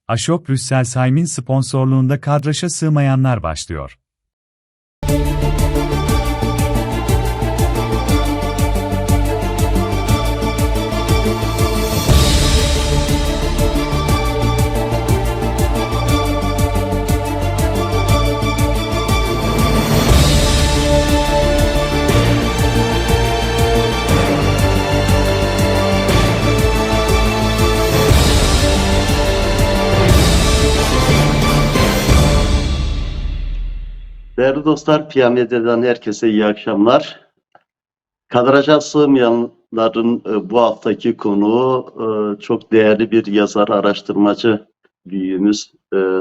Ashok Rüsselsheim'in sponsorluğunda kadraja sığmayanlar başlıyor. Değerli dostlar, Piyamedya'dan herkese iyi akşamlar. Kadraja sığmayanların bu haftaki konuğu çok değerli bir yazar, araştırmacı büyüğümüz.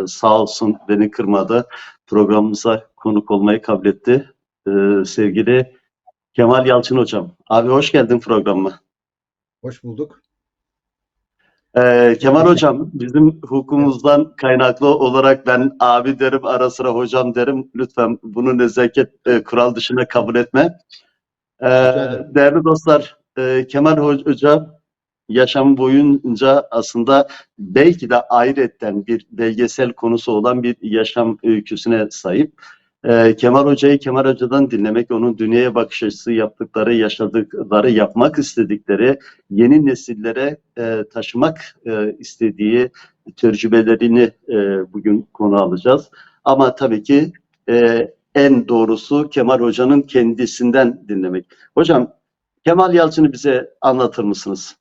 Sağ olsun beni kırmadı. Programımıza konuk olmayı kabul etti. Sevgili Kemal Yalçın Hocam. Abi hoş geldin programıma. Hoş bulduk. Kemal Hocam, bizim hukukumuzdan kaynaklı olarak ben abi derim, ara sıra hocam derim. Lütfen bunu nezaket kural dışına kabul etme. Değerli dostlar, Kemal Hoca yaşam boyunca aslında belki de ayrıyetten bir belgesel konusu olan bir yaşam öyküsüne sahip. Kemal Hoca'yı Kemal Hoca'dan dinlemek, onun dünyaya bakış açısı, yaptıkları, yaşadıkları, yapmak istedikleri, yeni nesillere taşımak istediği tecrübelerini bugün konu alacağız. Ama tabii ki en doğrusu Kemal Hoca'nın kendisinden dinlemek. Hocam, Kemal Yalçın'ı bize anlatır mısınız?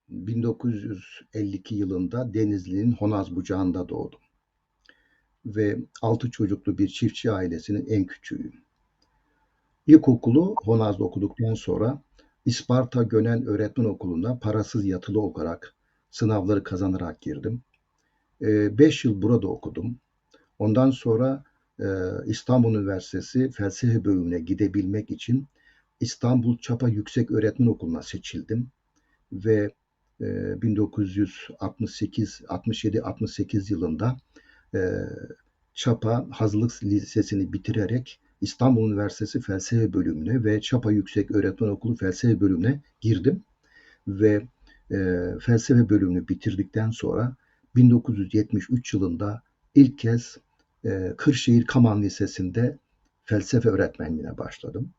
1952 yılında Denizli'nin Honazbucağı'nda doğdum. Ve 6 çocuklu bir çiftçi ailesinin en küçüğüyüm. İlkokulu Honaz'da okuduktan sonra İsparta Gönen Öğretmen Okulu'na parasız yatılı olarak sınavları kazanarak girdim. 5 yıl burada okudum. Ondan sonra İstanbul Üniversitesi Felsefe Bölümüne gidebilmek için İstanbul Çapa Yüksek Öğretmen Okulu'na seçildim. Ve 1967-68 yılında Çapa Hazırlık Lisesi'ni bitirerek İstanbul Üniversitesi Felsefe Bölümüne ve Çapa Yüksek Öğretmen Okulu Felsefe Bölümüne girdim. Ve felsefe bölümünü bitirdikten sonra 1973 yılında ilk kez Kırşehir Kaman Lisesi'nde felsefe öğretmenliğine başladım.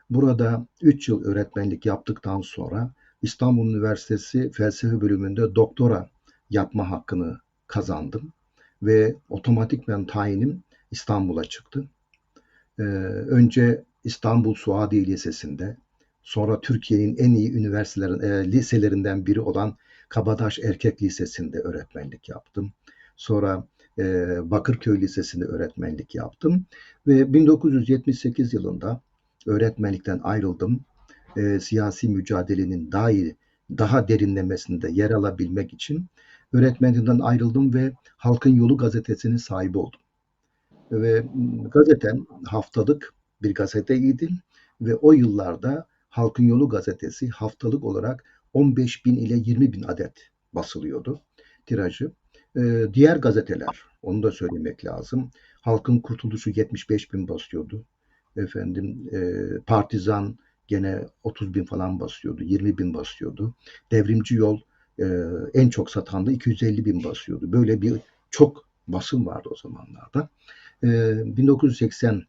Burada 3 yıl öğretmenlik yaptıktan sonra İstanbul Üniversitesi Felsefe Bölümünde doktora yapma hakkını kazandım ve otomatikman tayinim İstanbul'a çıktı. Önce İstanbul Suadiye Lisesi'nde, sonra Türkiye'nin en iyi liselerinden biri olan Kabataş Erkek Lisesi'nde öğretmenlik yaptım. Sonra Bakırköy Lisesi'nde öğretmenlik yaptım ve 1978 yılında öğretmenlikten ayrıldım. Siyasi mücadelenin daha derinlemesinde yer alabilmek için öğretmenlikten ayrıldım ve Halkın Yolu gazetesinin sahibi oldum. Ve gazetem haftalık bir gazeteydi ve o yıllarda Halkın Yolu gazetesi haftalık olarak 15.000 ile 20.000 adet basılıyordu tirajı. Diğer gazeteler, onu da söylemek lazım. Halkın Kurtuluşu 75.000 basıyordu. Partizan gene 30.000 falan basıyordu, 20.000 basıyordu. Devrimci Yol en çok satan da 250.000 basıyordu. Böyle bir çok basın vardı o zamanlarda. 1980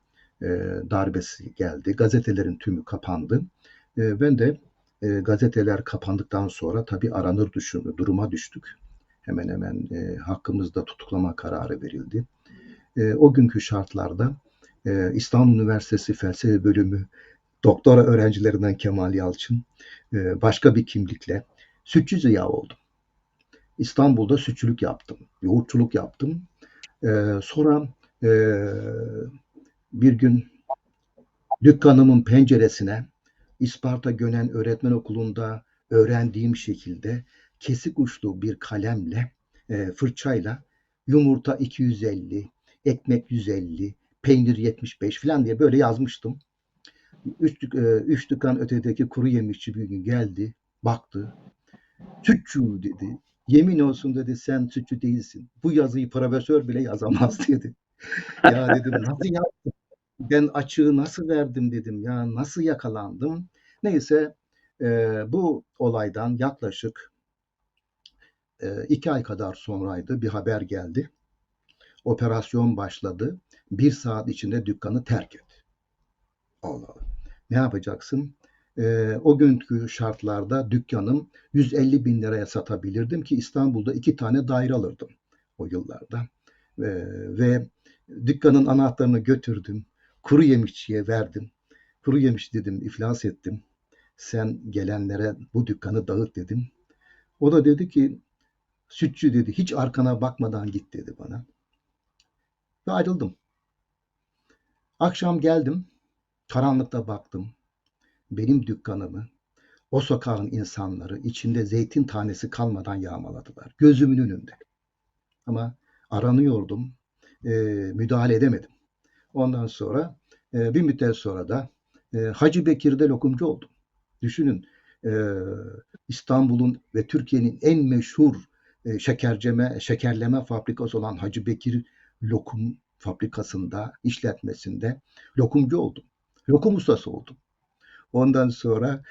darbesi geldi. Gazetelerin tümü kapandı. Ben de gazeteler kapandıktan sonra tabii aranır duruma düştük. Hemen hemen hakkımızda tutuklama kararı verildi. O günkü şartlarda İstanbul Üniversitesi Felsefe Bölümü doktora öğrencilerinden Kemal Yalçın başka bir kimlikle sütçü ziya oldum. İstanbul'da sütçülük yaptım, yoğurtçuluk yaptım. Sonra bir gün dükkanımın penceresine İsparta Gönen Öğretmen Okulu'nda öğrendiğim şekilde kesik uçlu bir kalemle, fırçayla yumurta 250, ekmek 150, peynir 75 falan diye böyle yazmıştım. Üç dükkan ötedeki kuru yemişçi bir gün geldi, baktı. Sütçü dedi. Yemin olsun dedi, sen sütçü değilsin. Bu yazıyı profesör bile yazamaz dedi. Ya dedim, nasıl yaptım? Ben açığı nasıl verdim dedim. Ya nasıl yakalandım? Neyse bu olaydan yaklaşık 2 ay kadar sonraydı. Bir haber geldi. Operasyon başladı. 1 saat içinde dükkanı terk et. Allah Allah. Ne yapacaksın? O günkü şartlarda dükkanım 150 bin liraya satabilirdim ki İstanbul'da 2 tane daire alırdım o yıllarda. Ve dükkanın anahtarını götürdüm. Kuru yemişçiye verdim. Kuru yemiş dedim, iflas ettim. Sen gelenlere bu dükkanı dağıt dedim. O da dedi ki, sütçü dedi, hiç arkana bakmadan git dedi bana. Ve ayrıldım. Akşam geldim, karanlıkta baktım. Benim dükkanımı o sokağın insanları içinde zeytin tanesi kalmadan yağmaladılar. Gözümün önünde. Ama aranıyordum, müdahale edemedim. Ondan sonra bir müddet sonra da Hacı Bekir'de lokumcu oldum. Düşünün, İstanbul'un ve Türkiye'nin en meşhur şekerleme fabrikası olan Hacı Bekir Lokum Fabrikası'nda, işletmesinde lokumcu oldum. Lokum ustası oldum. Ondan sonra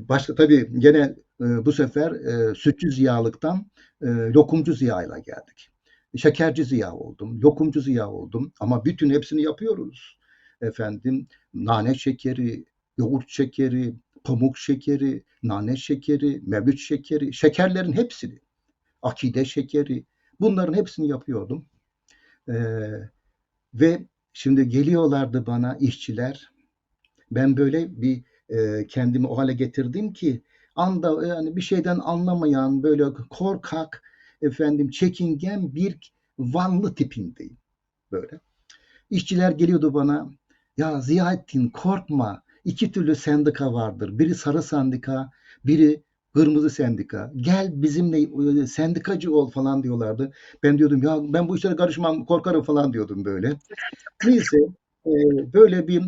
başka tabii gene bu sefer sütçü ziyalıktan lokumcu ziyayla geldik. Şekerci ziya oldum, lokumcu ziya oldum ama bütün hepsini yapıyoruz. Efendim, nane şekeri, yoğurt şekeri, pamuk şekeri, nane şekeri, mevlüt şekeri, şekerlerin hepsini, akide şekeri, bunların hepsini yapıyordum. Ve şimdi geliyorlardı bana işçiler. Ben böyle bir kendimi o hale getirdim ki anda yani bir şeyden anlamayan böyle korkak, efendim çekingen bir Vanlı tipindeyim böyle. İşçiler geliyordu bana. Ya Ziyaettin korkma. 2 türlü sendika vardır. Biri sarı sendika, biri kırmızı sendika. Gel bizimle sendikacı ol falan diyorlardı. Ben diyordum ya ben bu işlere karışmam, korkarım falan diyordum böyle. Neyse böyle bir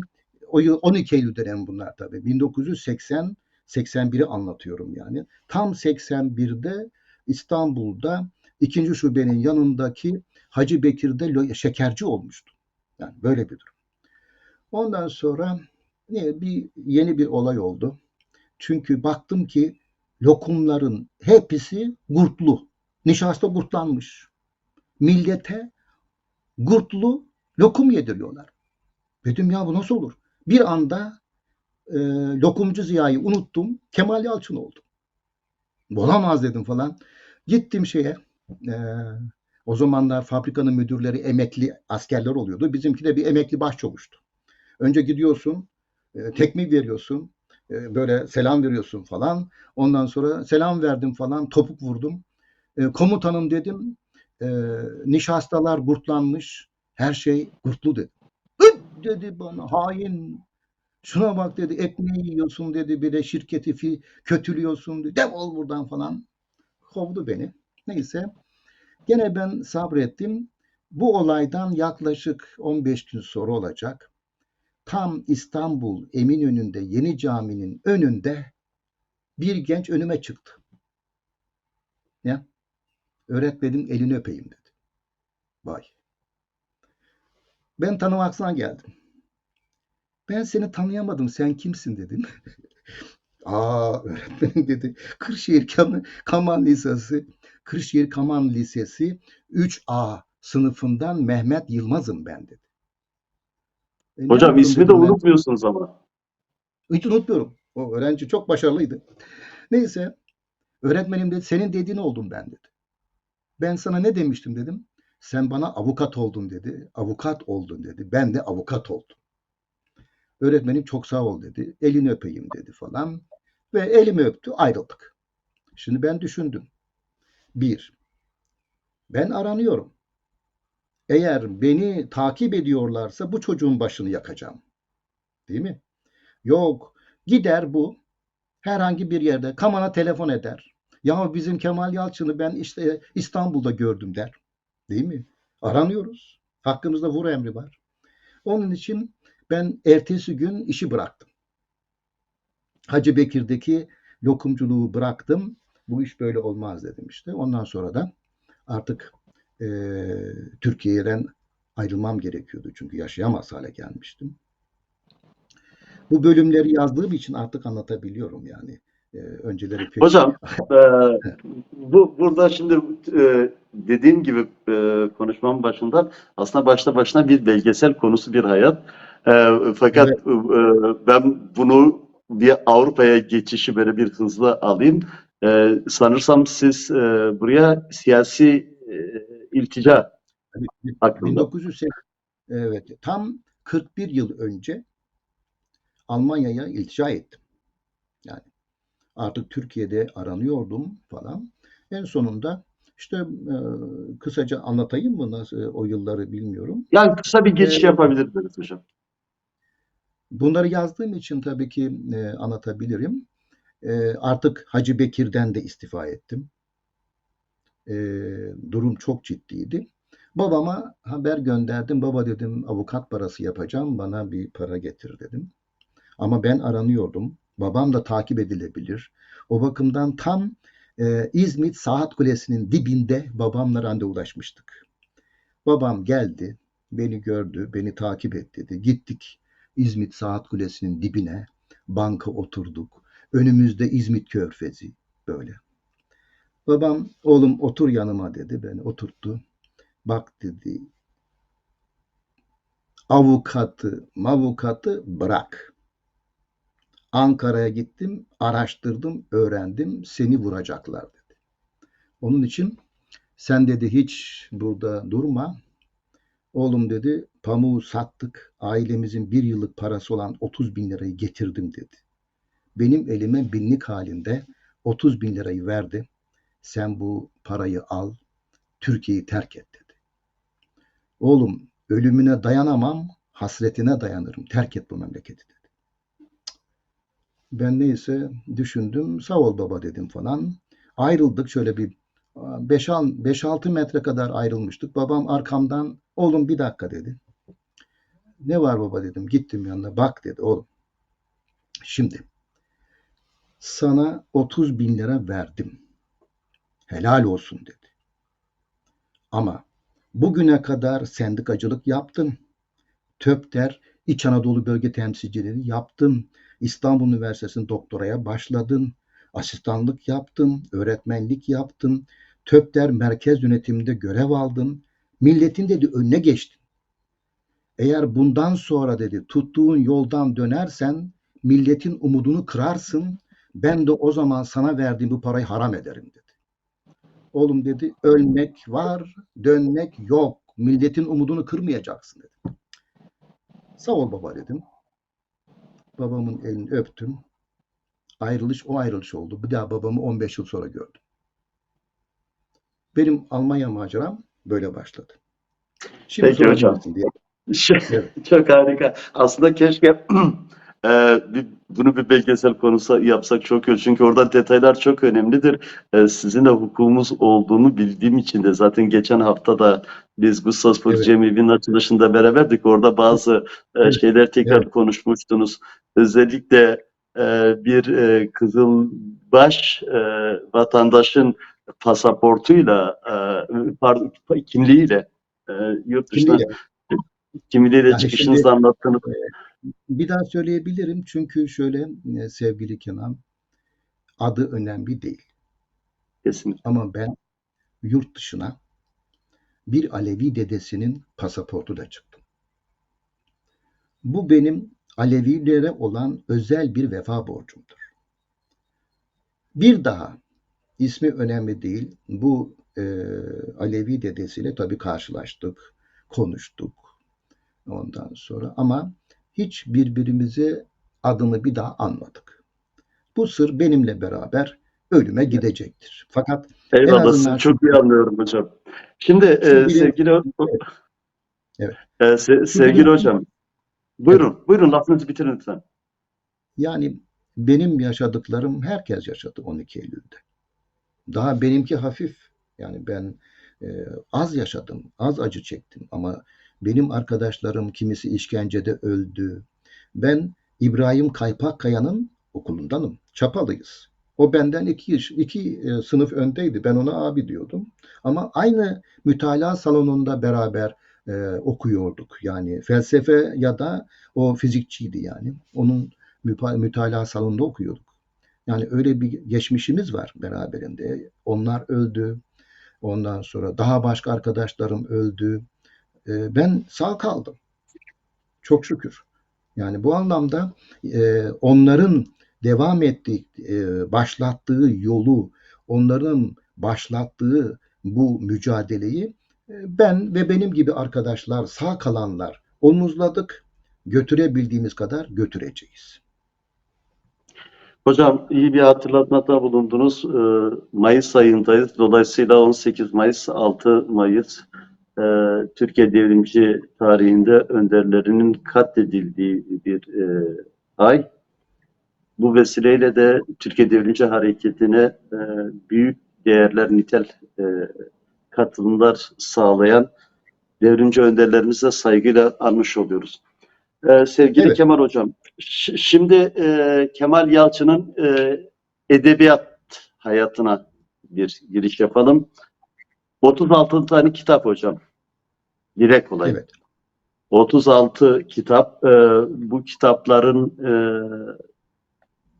o yıl 12 Eylül dönemi bunlar tabii. 1980 81'i anlatıyorum yani. Tam 81'de İstanbul'da 2. şubenin yanındaki Hacı Bekir'de şekerci olmuştu. Yani böyle bir durum. Ondan sonra yeni bir olay oldu. Çünkü baktım ki lokumların hepsi gurtlu. Nişasta gurtlanmış. Millete gurtlu lokum yediriyorlar. Dedim ya bu nasıl olur? Bir anda lokumcu Ziya'yı unuttum. Kemal Yalçın oldum. Olamaz dedim falan. Gittim şeye. E, O zamanlar fabrikanın müdürleri emekli askerler oluyordu. Bizimki de bir emekli başçavuştu. Önce gidiyorsun, tekme veriyorsun, böyle selam veriyorsun falan. Ondan sonra selam verdim falan, topuk vurdum. Komutanım dedim, nişastalar gurtlanmış, her şey gurtlu dedi. Hıt dedi bana, hain. Şuna bak dedi, ekmeği yiyorsun dedi, bir de şirketi kötülüyorsun dedi. Defol buradan falan. Kovdu beni. Neyse, gene ben sabrettim. Bu olaydan yaklaşık 15 gün sonra olacak. Tam İstanbul Eminönü'nde Yeni Cami'nin önünde bir genç önüme çıktı. Ya, öğretmenim elini öpeyim dedi. Vay. Ben tanımaksına geldim. Ben seni tanıyamadım, sen kimsin dedim. Öğretmenim dedi. Kaman Lisesi, Kırşehir Kaman Lisesi 3A sınıfından Mehmet Yılmaz'ım ben dedi. Ne Hocam yapalım ismi de dedim ben. unutmuyorsunuz ama. Hiç unutmuyorum. O öğrenci çok başarılıydı. Neyse, öğretmenim dedi, senin dediğin oldum ben dedi. Ben sana ne demiştim dedim. Sen bana avukat oldun dedi. Avukat oldun dedi. Ben de avukat oldum. Öğretmenim çok sağ ol dedi. Elini öpeyim dedi falan. Ve elimi öptü, ayrıldık. Şimdi ben düşündüm. Bir, ben aranıyorum. Eğer beni takip ediyorlarsa bu çocuğun başını yakacağım. Değil mi? Yok, gider bu herhangi bir yerde Kaman'a telefon eder. Ya bizim Kemal Yalçın'ı ben işte İstanbul'da gördüm der. Değil mi? Aranıyoruz. Hakkımızda vur emri var. Onun için ben ertesi gün işi bıraktım. Hacı Bekir'deki lokumculuğu bıraktım. Bu iş böyle olmaz dedim işte. Ondan sonra da artık Türkiye'den ayrılmam gerekiyordu. Çünkü yaşayamaz hale gelmiştim. Bu bölümleri yazdığım için artık anlatabiliyorum yani. Önceleri pek Hocam, burada şimdi dediğim gibi konuşmamın başında aslında başta başına bir belgesel konusu bir hayat. Fakat evet, ben bunu bir Avrupa'ya geçişi böyle bir hızlı alayım. Sanırsam siz buraya siyasi iltica hani hakkında. 1980, evet, tam 41 yıl önce Almanya'ya iltica ettim. Yani artık Türkiye'de aranıyordum falan. En sonunda işte kısaca anlatayım mı nasıl o yılları bilmiyorum. Yani kısa bir E, geçiş yapabilirsiniz hocam. Bunları yazdığım için tabii ki anlatabilirim. Artık Hacı Bekir'den de istifa ettim. E, Durum çok ciddiydi. Babama haber gönderdim. Baba dedim avukat parası yapacağım. Bana bir para getir dedim. Ama ben aranıyordum. Babam da takip edilebilir. O bakımdan tam İzmit Saat Kulesi'nin dibinde babamla randevulaşmıştık. Babam geldi, beni gördü, beni takip et dedi. Gittik İzmit Saat Kulesi'nin dibine, banka oturduk. Önümüzde İzmit Körfezi böyle. Babam oğlum otur yanıma dedi. Beni oturttu. Bak dedi avukatı bırak. Ankara'ya gittim, araştırdım, öğrendim. Seni vuracaklar dedi. Onun için sen dedi hiç burada durma. Oğlum dedi pamuğu sattık. Ailemizin bir yıllık parası olan 30 bin lirayı getirdim dedi. Benim elime binlik halinde 30 bin lirayı verdi. Sen bu parayı al, Türkiye'yi terk et dedi. Oğlum ölümüne dayanamam, hasretine dayanırım. Terk et bu memleketi dedi. Ben neyse düşündüm. Sağ ol baba dedim falan. Ayrıldık şöyle bir 5-6 metre kadar ayrılmıştık. Babam arkamdan oğlum bir dakika dedi. Ne var baba dedim. Gittim yanına. Bak dedi oğlum. Şimdi sana 30 bin lira verdim. Helal olsun dedi. Ama bugüne kadar sendikacılık yaptın. TÖPDER İç Anadolu Bölge Temsilcileri yaptın. İstanbul Üniversitesi'nin doktoraya başladın. Asistanlık yaptın. Öğretmenlik yaptın. TÖPDER merkez yönetiminde görev aldın. Milletin dedi önüne geçtin. Eğer bundan sonra dedi tuttuğun yoldan dönersen milletin umudunu kırarsın. Ben de o zaman sana verdiğim bu parayı haram ederim dedi. Oğlum dedi ölmek var, dönmek yok. Milletin umudunu kırmayacaksın dedi. Sağ ol baba dedim. Babamın elini öptüm. O ayrılış oldu. Bir daha babamı 15 yıl sonra gördüm. Benim Almanya maceram böyle başladı. Şimdi Peki hocam. sorabilirsin diye. Çok, Evet, çok harika. Aslında keşke bunu bir belgesel konusu yapsak çok iyi olur. Çünkü orada detaylar çok önemlidir. Sizin de hukukumuz olduğunu bildiğim için de zaten geçen hafta da biz Gustavsburg evet, Cemevi'nin açılışında beraberdik. Orada bazı evet, şeyler tekrar evet. konuşmuştunuz. Özellikle bir Kızılbaş vatandaşın pasaportuyla, pardon, kimliğiyle e, yurt dışına Kimliğiyle. kimliğiyle Yani şimdi çıkışınızı anlattınız. bir daha söyleyebilirim çünkü şöyle sevgili Kenan adı önemli değil. Kesinlikle. Ama ben yurt dışına bir Alevi dedesinin pasaportuyla çıktım. Bu benim Alevilere olan özel bir vefa borcumdur. Bir daha ismi önemli değil. Bu Alevi dedesiyle tabii karşılaştık, konuştuk ondan sonra ama hiç birbirimize adını bir daha anmadık. Bu sır benimle beraber ölüme gidecektir. Fakat en Eyvallah, sizi azından şu, çok iyi anlıyorum hocam. Şimdi şu evet, evet. Şu sevgili bilinsin, hocam, evet. buyurun lafınızı bitirin lütfen. Yani benim yaşadıklarım herkes yaşadı 12 Eylül'de. Daha benimki hafif. Yani ben e, az yaşadım, az acı çektim ama benim arkadaşlarım kimisi işkencede öldü. Ben İbrahim Kaypakkaya'nın okulundanım. Çapalıyız. O benden iki sınıf öndeydi. Ben ona abi diyordum. Ama aynı mütalaa salonunda beraber okuyorduk. Yani felsefe ya da o fizikçiydi yani. Onun mütalaa salonunda okuyorduk. Yani öyle bir geçmişimiz var beraberinde. Onlar öldü. Ondan sonra daha başka arkadaşlarım öldü. Ben sağ kaldım. Çok şükür. Yani bu anlamda onların devam ettiği, başlattığı yolu, onların başlattığı bu mücadeleyi ben ve benim gibi arkadaşlar, sağ kalanlar omuzladık. Götürebildiğimiz kadar götüreceğiz. Hocam iyi bir hatırlatmada bulundunuz. Mayıs ayındayız. Dolayısıyla 18 Mayıs, 6 Mayıs Türkiye devrimci tarihinde önderlerinin katledildiği bir ay. Bu vesileyle de Türkiye Devrimci Hareketi'ne büyük değerler, nitel e, katılımlar sağlayan devrimci önderlerimize saygıyla anmış oluyoruz. Sevgili Evet, Kemal Hocam, şimdi Kemal Yalçın'ın edebiyat hayatına bir giriş yapalım. 36 tane kitap hocam, direkt olayım. evet. 36 kitap, bu kitapların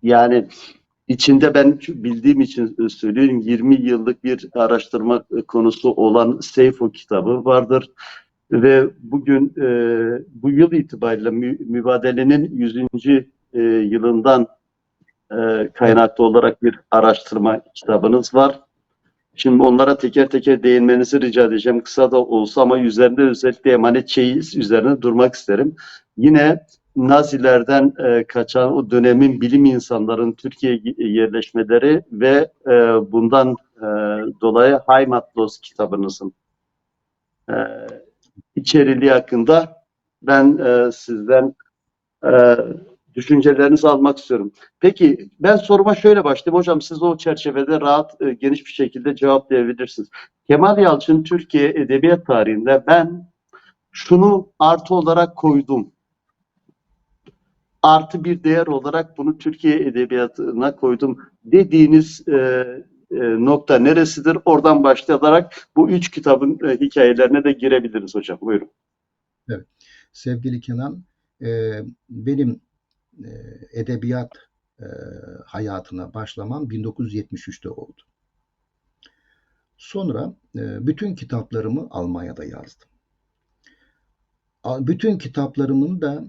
yani içinde ben bildiğim için söylüyorum 20 yıllık bir araştırma konusu olan Seyfo kitabı vardır. Ve bugün bu yıl itibariyle mübadelenin 100. Yılından Evet. kaynaklı olarak bir araştırma kitabınız var. Şimdi onlara teker teker değinmenizi rica edeceğim. Kısa da olsa ama üzerinde özellikle emanet çeyiz üzerine durmak isterim. Yine Nazilerden kaçan o dönemin bilim insanların Türkiye yerleşmeleri ve bundan dolayı Heimatlos kitabınızın e, içeriliği hakkında ben sizden e, düşüncelerinizi almak istiyorum. Peki ben soruma şöyle başlayayım. Hocam siz o çerçevede rahat, geniş bir şekilde cevaplayabilirsiniz. Kemal Yalçın Türkiye Edebiyat tarihinde ben şunu artı olarak koydum. Artı bir değer olarak bunu Türkiye Edebiyatı'na koydum dediğiniz nokta neresidir? Oradan başlayarak bu 3 kitabın hikayelerine de girebiliriz hocam. Buyurun. Evet. Sevgili Kenan, benim e, edebiyat e, hayatına başlamam 1973'te oldu. Sonra bütün kitaplarımı Almanya'da yazdım. Bütün kitaplarımın da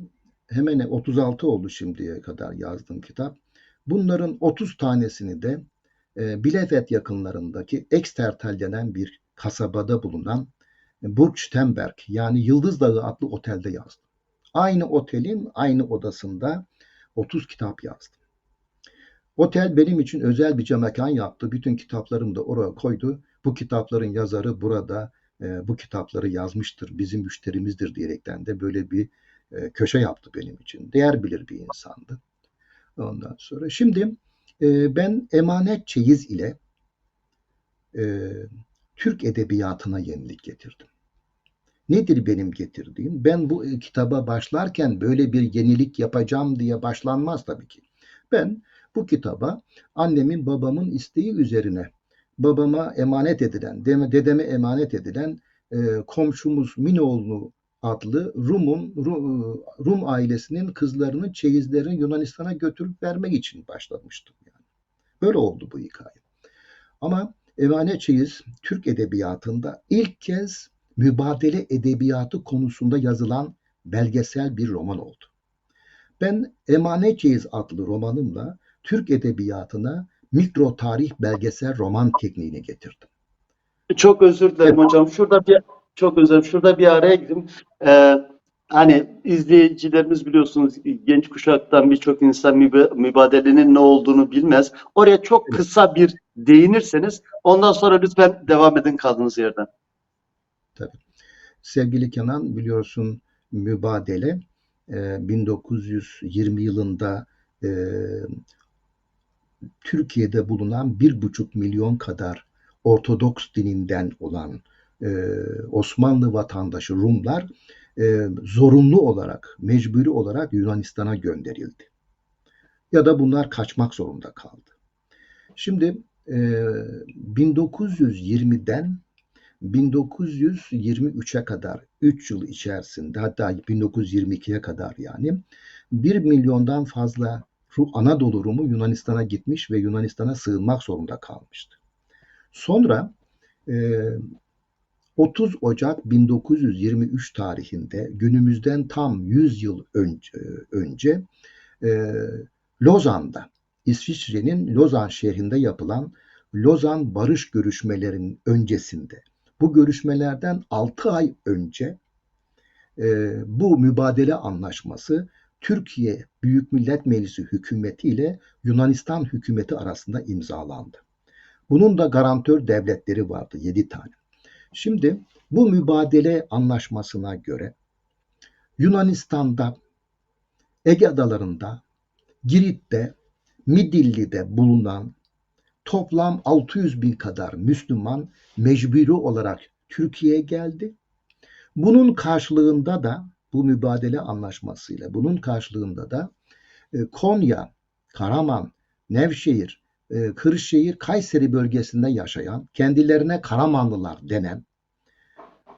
hemen 36 oldu şimdiye kadar yazdığım kitap. Bunların 30 tanesini de Bielefeld yakınlarındaki Extertal denen bir kasabada bulunan Burgsternberg yani Yıldız Dağı adlı otelde yazdım. Aynı otelin aynı odasında 30 kitap yazdım. Otel benim için özel bir mekan yaptı. Bütün kitaplarımı da oraya koydu. Bu kitapların yazarı burada bu kitapları yazmıştır, bizim müşterimizdir diyerekten de böyle bir köşe yaptı benim için. Değer bilir bir insandı. Ondan sonra şimdi ben Emanet Çeyiz ile e, Türk edebiyatına yenilik getirdim. Nedir benim getirdiğim? Ben bu kitaba başlarken böyle bir yenilik yapacağım diye başlanmaz tabii ki. Ben bu kitaba annemin babamın isteği üzerine babama emanet edilen, dedeme emanet edilen komşumuz Minoğlu adlı Rum ailesinin kızlarının çeyizlerini Yunanistan'a götürüp vermek için başlamıştım. Yani. Böyle oldu bu hikaye. Ama Emanet Çeyiz Türk edebiyatında ilk kez mübadele edebiyatı konusunda yazılan belgesel bir roman oldu. Ben Emanet Çeyiz adlı romanımla Türk edebiyatına mikro tarih belgesel roman tekniğini getirdim. Çok özür dilerim hocam. Çok özür dilerim. Şurada bir araya gireyim. Ee, Hani izleyicilerimiz biliyorsunuz genç kuşaktan birçok insan mübadelenin ne olduğunu bilmez. Oraya çok Evet, kısa bir değinirseniz ondan sonra lütfen devam edin kaldığınız yerden. tabii. Sevgili Kenan biliyorsun mübadele 1920 yılında e, Türkiye'de bulunan 1,5 milyon kadar Ortodoks dininden olan Osmanlı vatandaşı Rumlar zorunlu olarak, mecburi olarak Yunanistan'a gönderildi. Ya da bunlar kaçmak zorunda kaldı. Şimdi 1920'den 1923'e kadar 3 yıl içerisinde hatta 1922'ye kadar yani 1 milyondan fazla Anadolu Rumu Yunanistan'a gitmiş ve Yunanistan'a sığınmak zorunda kalmıştı. Sonra 30 Ocak 1923 tarihinde günümüzden tam 100 yıl önce Lozan'da, İsviçre'nin Lozan şehrinde yapılan Lozan barış görüşmelerinin öncesinde, bu görüşmelerden 6 ay önce bu mübadele anlaşması Türkiye Büyük Millet Meclisi hükümeti ile Yunanistan hükümeti arasında imzalandı. Bunun da garantör devletleri vardı, 7 tane. Şimdi bu mübadele anlaşmasına göre Yunanistan'da, Ege Adaları'nda, Girit'te, Midilli'de bulunan toplam 600 bin kadar Müslüman mecburi olarak Türkiye'ye geldi. Bunun karşılığında da, bu mübadele anlaşmasıyla bunun karşılığında da Konya, Karaman, Nevşehir, Kırşehir, Kayseri bölgesinde yaşayan, kendilerine Karamanlılar denen,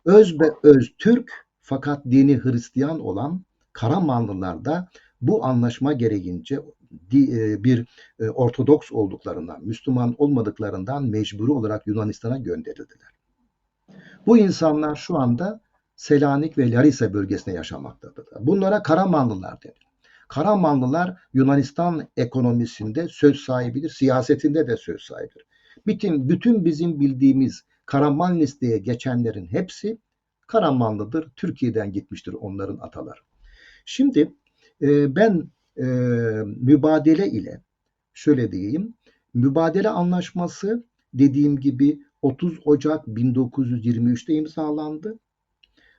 öz ve öz Türk fakat dini Hristiyan olan Karamanlılar da bu anlaşma gereğince bir Ortodoks olduklarından, Müslüman olmadıklarından mecburi olarak Yunanistan'a gönderildiler. Bu insanlar şu anda Selanik ve Larisa bölgesinde yaşamaktadırlar. Bunlara Karamanlılar denir. Karamanlılar Yunanistan ekonomisinde söz sahibidir, siyasetinde de söz sahibidir. Bütün bizim bildiğimiz Karaman listeye geçenlerin hepsi Karamanlıdır. Türkiye'den gitmiştir onların ataları. Şimdi ben mübadele ile şöyle diyeyim, mübadele anlaşması dediğim gibi 30 Ocak 1923'te imzalandı.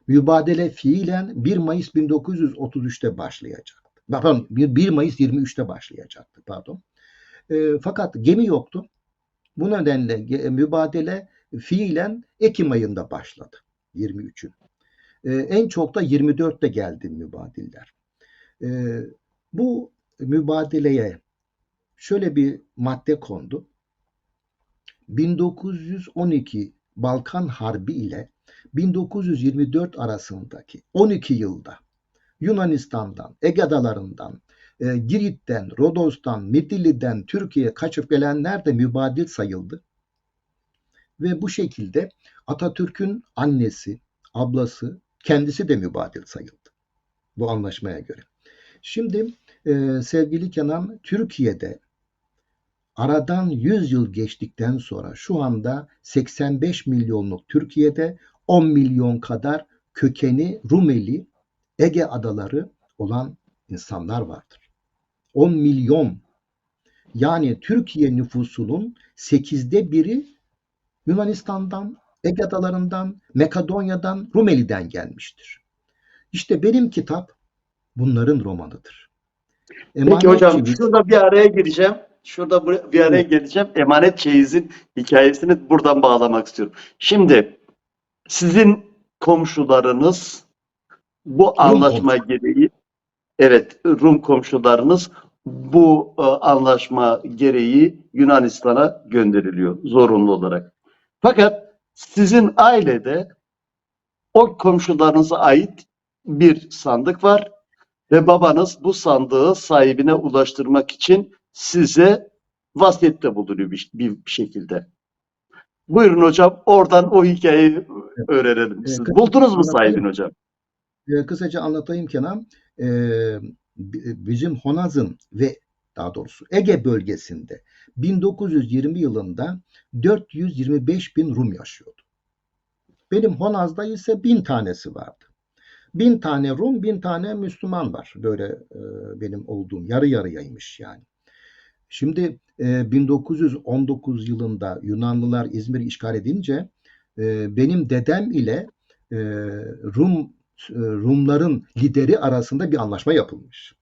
Mübadele fiilen 1 Mayıs 1933'te başlayacaktı. Pardon, 1 Mayıs 23'te başlayacaktı. Pardon. Fakat gemi yoktu. Bu nedenle mübadele fiilen Ekim ayında başladı. 23'ün. En çok da 24'te geldi mübadiller. Bu mübadeleye şöyle bir madde kondu. 1912 Balkan Harbi ile 1924 arasındaki 12 yılda Yunanistan'dan, Ege Adaları'ndan, Girit'ten, Rodos'tan, Midilli'den Türkiye'ye kaçıp gelenler de mübadil sayıldı. Ve bu şekilde Atatürk'ün annesi, ablası, kendisi de mübadil sayıldı bu anlaşmaya göre. Şimdi sevgili Kenan, Türkiye'de aradan 100 yıl geçtikten sonra şu anda 85 milyonluk Türkiye'de 10 milyon kadar kökeni Rumeli, Ege adaları olan insanlar vardır. 10 milyon. Yani Türkiye nüfusunun 8'de biri Yunanistan'dan, Ege adalarından, Makedonya'dan, Rumeli'den gelmiştir. İşte benim kitap bunların romanıdır. Peki hocam, şurada bir araya gireceğim. Bir araya geleceğim. Emanet Çeyiz'in hikayesini buradan bağlamak istiyorum. Şimdi sizin komşularınız bu anlaşma gereği, evet, Rum komşularınız bu anlaşma gereği Yunanistan'a gönderiliyor zorunlu olarak. Fakat sizin ailede o komşularınıza ait bir sandık var ve babanız bu sandığı sahibine ulaştırmak için size vasiyette bulunuyor bir şekilde. Buyurun hocam, oradan o hikayeyi öğrenelim. Siz buldunuz mu sahibini hocam? Kısaca anlatayım Kenan. Bizim Honaz'ın ve daha doğrusu Ege bölgesinde 1920 yılında 425 bin Rum yaşıyordu. Benim Honaz'da ise 1000 tanesi vardı. 1000 tane Rum, 1000 tane Müslüman var. Böyle benim olduğum yarı yarıyaymış yani. Şimdi 1919 yılında Yunanlılar İzmir'i işgal edince benim dedem ile Rumların lideri arasında bir anlaşma yapılmış.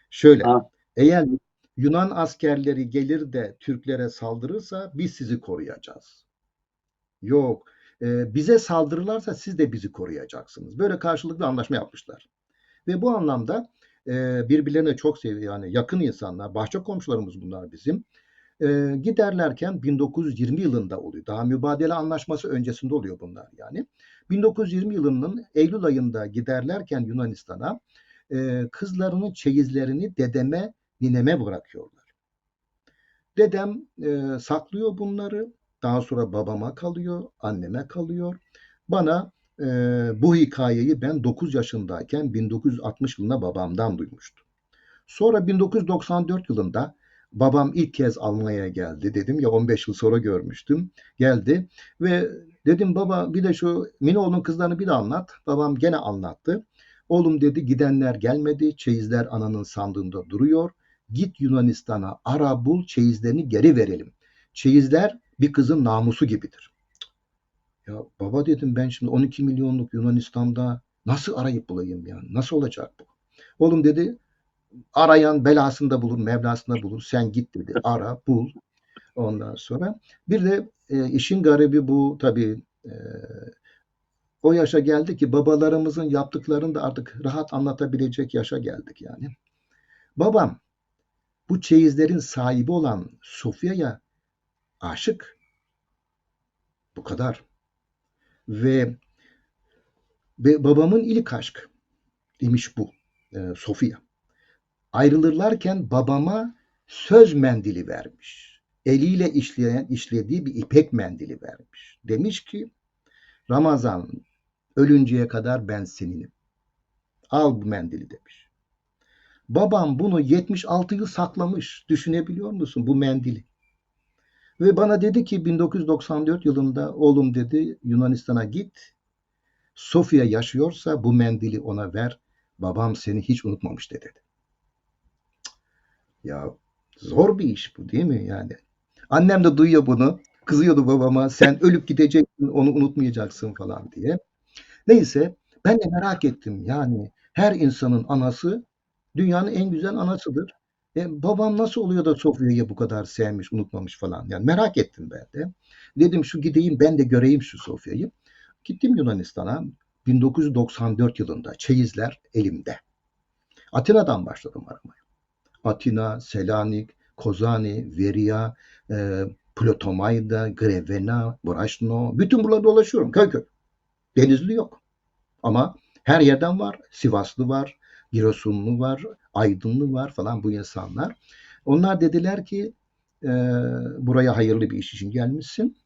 Şöyle, eğer Yunan askerleri gelir de Türklere saldırırsa biz sizi koruyacağız. Yok, bize saldırırlarsa siz de bizi koruyacaksınız. Böyle karşılıklı anlaşma yapmışlar. Ve bu anlamda birbirlerine çok yani yakın insanlar, bahçe komşularımız bunlar bizim. Giderlerken 1920 yılında oluyor. Daha mübadele anlaşması öncesinde oluyor bunlar yani. 1920 yılının Eylül ayında giderlerken Yunanistan'a kızlarının çeyizlerini dedeme nineme bırakıyorlar. Dedem saklıyor bunları. Daha sonra babama kalıyor, anneme kalıyor. Bana bu hikayeyi ben 9 yaşındayken 1960 yılında babamdan duymuştum. Sonra 1994 yılında babam ilk kez Almanya'ya geldi. Dedim ya 15 yıl sonra görmüştüm. Geldi ve dedim baba bir de şu Minoğlu'nun kızlarını bir de anlat. Babam gene anlattı. Oğlum dedi gidenler gelmedi. Çeyizler ananın sandığında duruyor. Git Yunanistan'a ara bul çeyizlerini geri verelim. Çeyizler bir kızın namusu gibidir. Ya baba dedim ben şimdi 12 milyonluk Yunanistan'da nasıl arayıp bulayım yani? Nasıl olacak bu? Oğlum dedi arayan belasını da bulur, Mevlasını da bulur. Sen git dedi. Ara, bul. Ondan sonra bir de işin garibi bu tabii o yaşa geldi ki babalarımızın yaptıklarını da artık rahat anlatabilecek yaşa geldik yani. Babam bu çeyizlerin sahibi olan Sofya'ya aşık. Bu kadar. Ve babamın ilk aşkı demiş bu Sofya. Ayrılırlarken babama söz mendili vermiş. Eliyle işlediği bir ipek mendili vermiş. Demiş ki Ramazan ölünceye kadar ben seninim. Al bu mendili demiş. Babam bunu 76 yıl saklamış. Düşünebiliyor musun bu mendili? Ve bana dedi ki 1994 yılında oğlum dedi Yunanistan'a git. Sofya yaşıyorsa bu mendili ona ver. Babam seni hiç unutmamış dedi. Ya zor bir iş bu değil mi yani? Annem de duyuyor bunu. Kızıyordu babama sen ölüp gideceksin onu unutmayacaksın falan diye. Neyse ben de merak ettim yani her insanın anası dünyanın en güzel anasıdır. Babam nasıl oluyor da Sofya'yı bu kadar sevmiş, unutmamış falan. Yani merak ettim ben de. Dedim şu gideyim ben de göreyim şu Sofya'yı. Gittim Yunanistan'a 1994 yılında çeyizler elimde. Atina'dan başladım aramaya. Atina, Selanik, Kozani, Veria, Plotomayda, Grevena, Braşno. Bütün buraları dolaşıyorum köy köy. Denizli yok. Ama her yerden var. Sivaslı var, Giresunlu var, Aydınlı var falan bu insanlar. Onlar dediler ki buraya hayırlı bir iş için gelmişsin.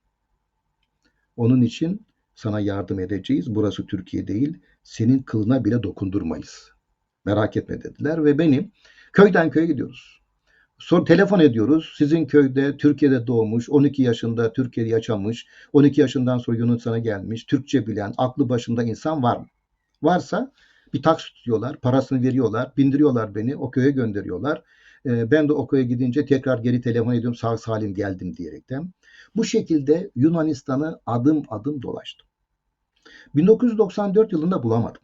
Onun için sana yardım edeceğiz. Burası Türkiye değil. Senin kılına bile dokundurmayız. Merak etme dediler ve beni köyden köye gidiyoruz. Sonra telefon ediyoruz. Sizin köyde Türkiye'de doğmuş, 12 yaşında Türkiye'de yaşamış, 12 yaşından sonra Yunanistan'a gelmiş, Türkçe bilen, aklı başında insan var mı? Varsa bir taksi tutuyorlar, parasını veriyorlar, bindiriyorlar beni, o köye gönderiyorlar. Ben de o köye gidince tekrar geri telefon ediyorum, sağ salim geldim diyerekten. Bu şekilde Yunanistan'ı adım adım dolaştım. 1994 yılında bulamadım.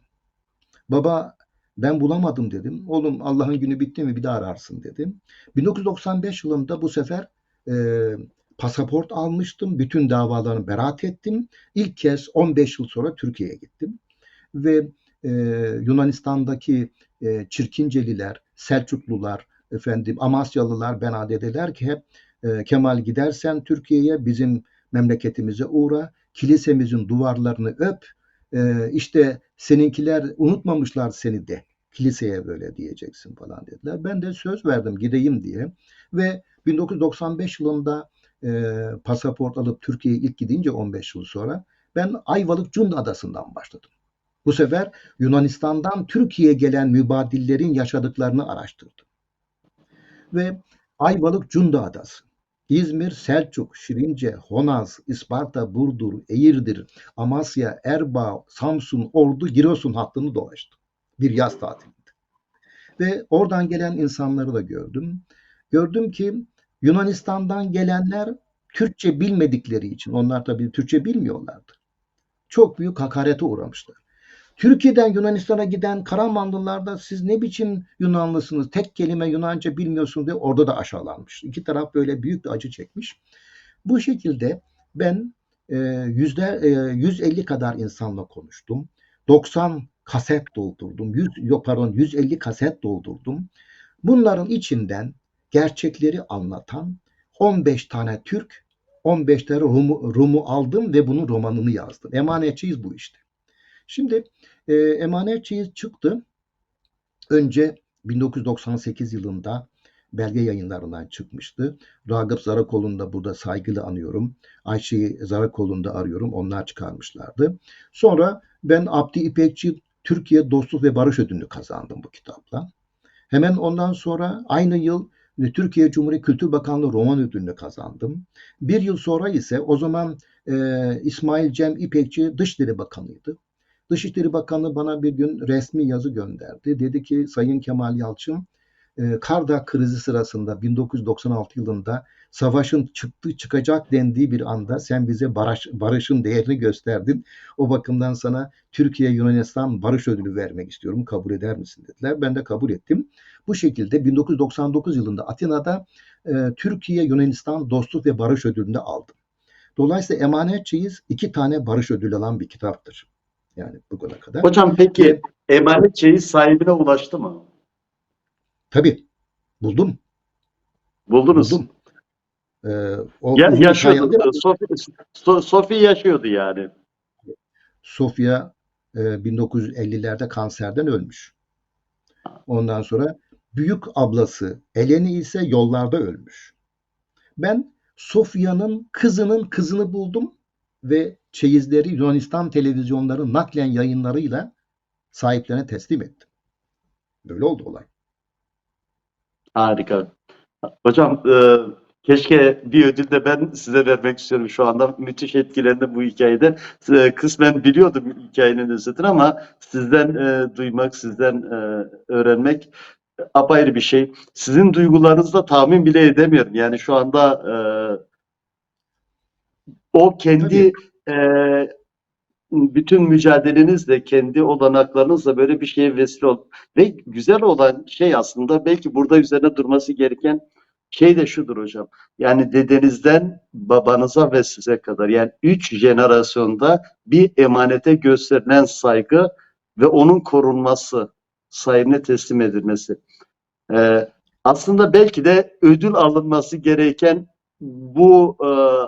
Baba ben bulamadım dedim. Oğlum Allah'ın günü bitti mi bir daha ararsın dedim. 1995 yılında bu sefer pasaport almıştım. Bütün davalarını beraat ettim. İlk kez 15 yıl sonra Türkiye'ye gittim. Ve Yunanistan'daki Çirkinceliler, Selçuklular, efendim Amasyalılar bana dediler ki hep Kemal gidersen Türkiye'ye bizim memleketimize uğra, kilisemizin duvarlarını öp, işte seninkiler unutmamışlar seni de kiliseye böyle diyeceksin falan dediler. Ben de söz verdim gideyim diye ve 1995 yılında pasaport alıp Türkiye'ye ilk gidince 15 yıl sonra ben Ayvalık Cunda Adası'ndan başladım. Bu sefer Yunanistan'dan Türkiye'ye gelen mübadillerin yaşadıklarını araştırdım. Ve Ayvalık Cunda Adası, İzmir, Selçuk, Şirince, Honaz, İsparta, Burdur, Eğirdir, Amasya, Erbaa, Samsun, Ordu, Giresun hattını dolaştım. Bir yaz tatilinde. Ve oradan gelen insanları da gördüm. Gördüm ki Yunanistan'dan gelenler Türkçe bilmedikleri için, onlar tabii Türkçe bilmiyorlardı. Çok büyük hakarete uğramışlar. Türkiye'den Yunanistan'a giden Karamanlılar da siz ne biçim Yunanlısınız, tek kelime Yunanca bilmiyorsunuz diye orada da aşağılanmış. İki taraf böyle büyük bir acı çekmiş. Bu şekilde ben 150 kadar insanla konuştum. 90 kaset doldurdum. 150 kaset doldurdum. Bunların içinden gerçekleri anlatan 15 tane Türk, 15 tane Rum'u aldım ve bunun romanını yazdım. Emanetçiyiz bu işte. Şimdi Emanetçiyiz çıktı. Önce 1998 yılında belge yayınlarından çıkmıştı. Ragıp Zarakoğlu'nu da burada saygıyla anıyorum. Ayşe Zarakoğlu'nu da arıyorum. Onlar çıkarmışlardı. Sonra ben Abdi İpekçi Türkiye Dostluk ve Barış Ödülünü kazandım bu kitapla. Hemen ondan sonra aynı yıl Türkiye Cumhuriyeti Kültür Bakanlığı Roman Ödülünü kazandım. Bir yıl sonra ise o zaman İsmail Cem İpekçi Dışişleri Bakanıydı. Dışişleri Bakanı bana bir gün resmi yazı gönderdi. Dedi ki Sayın Kemal Yalçın, Kardak krizi sırasında 1996 yılında savaşın çıkacak dendiği bir anda sen bize barışın değerini gösterdin. O bakımdan sana Türkiye Yunanistan Barış Ödülü vermek istiyorum. Kabul eder misin dediler. Ben de kabul ettim. Bu şekilde 1999 yılında Atina'da Türkiye Yunanistan Dostluk ve Barış Ödülünü aldım. Dolayısıyla Emanet Çeyiz 2 tane barış ödülü alan bir kitaptır. Yani bugüne kadar. Hocam peki emanet çeyiz sahibine ulaştı mı? Tabii buldum. Buldunuz. Buldum. O uzun Yaşıyordu. hikayeler. Sophie yaşıyordu yani. Sofya 1950'lerde kanserden ölmüş. Ondan sonra büyük ablası Eleni ise yollarda ölmüş. Ben Sofya'nın kızını buldum ve çeyizleri Yunanistan televizyonları naklen yayınlarıyla sahiplerine teslim ettim. Böyle oldu olay. Harika. Hocam keşke bir ödül de ben size vermek istiyorum şu anda. Müthiş etkilendim bu hikayede. Kısmen biliyordum hikayenin özetini ama sizden duymak, sizden öğrenmek apayrı bir şey. Sizin duygularınızı da tahmin bile edemiyorum. Yani şu anda o kendi bütün mücadelenizle, kendi olanaklarınızla böyle bir şeye vesile ol. Ve güzel olan şey aslında belki burada üzerine durması gereken şey de şudur hocam. Yani dedenizden babanıza ve size kadar yani 3 jenerasyonda bir emanete gösterilen saygı ve onun korunması, sahibine teslim edilmesi. Aslında belki de ödül alınması gereken bu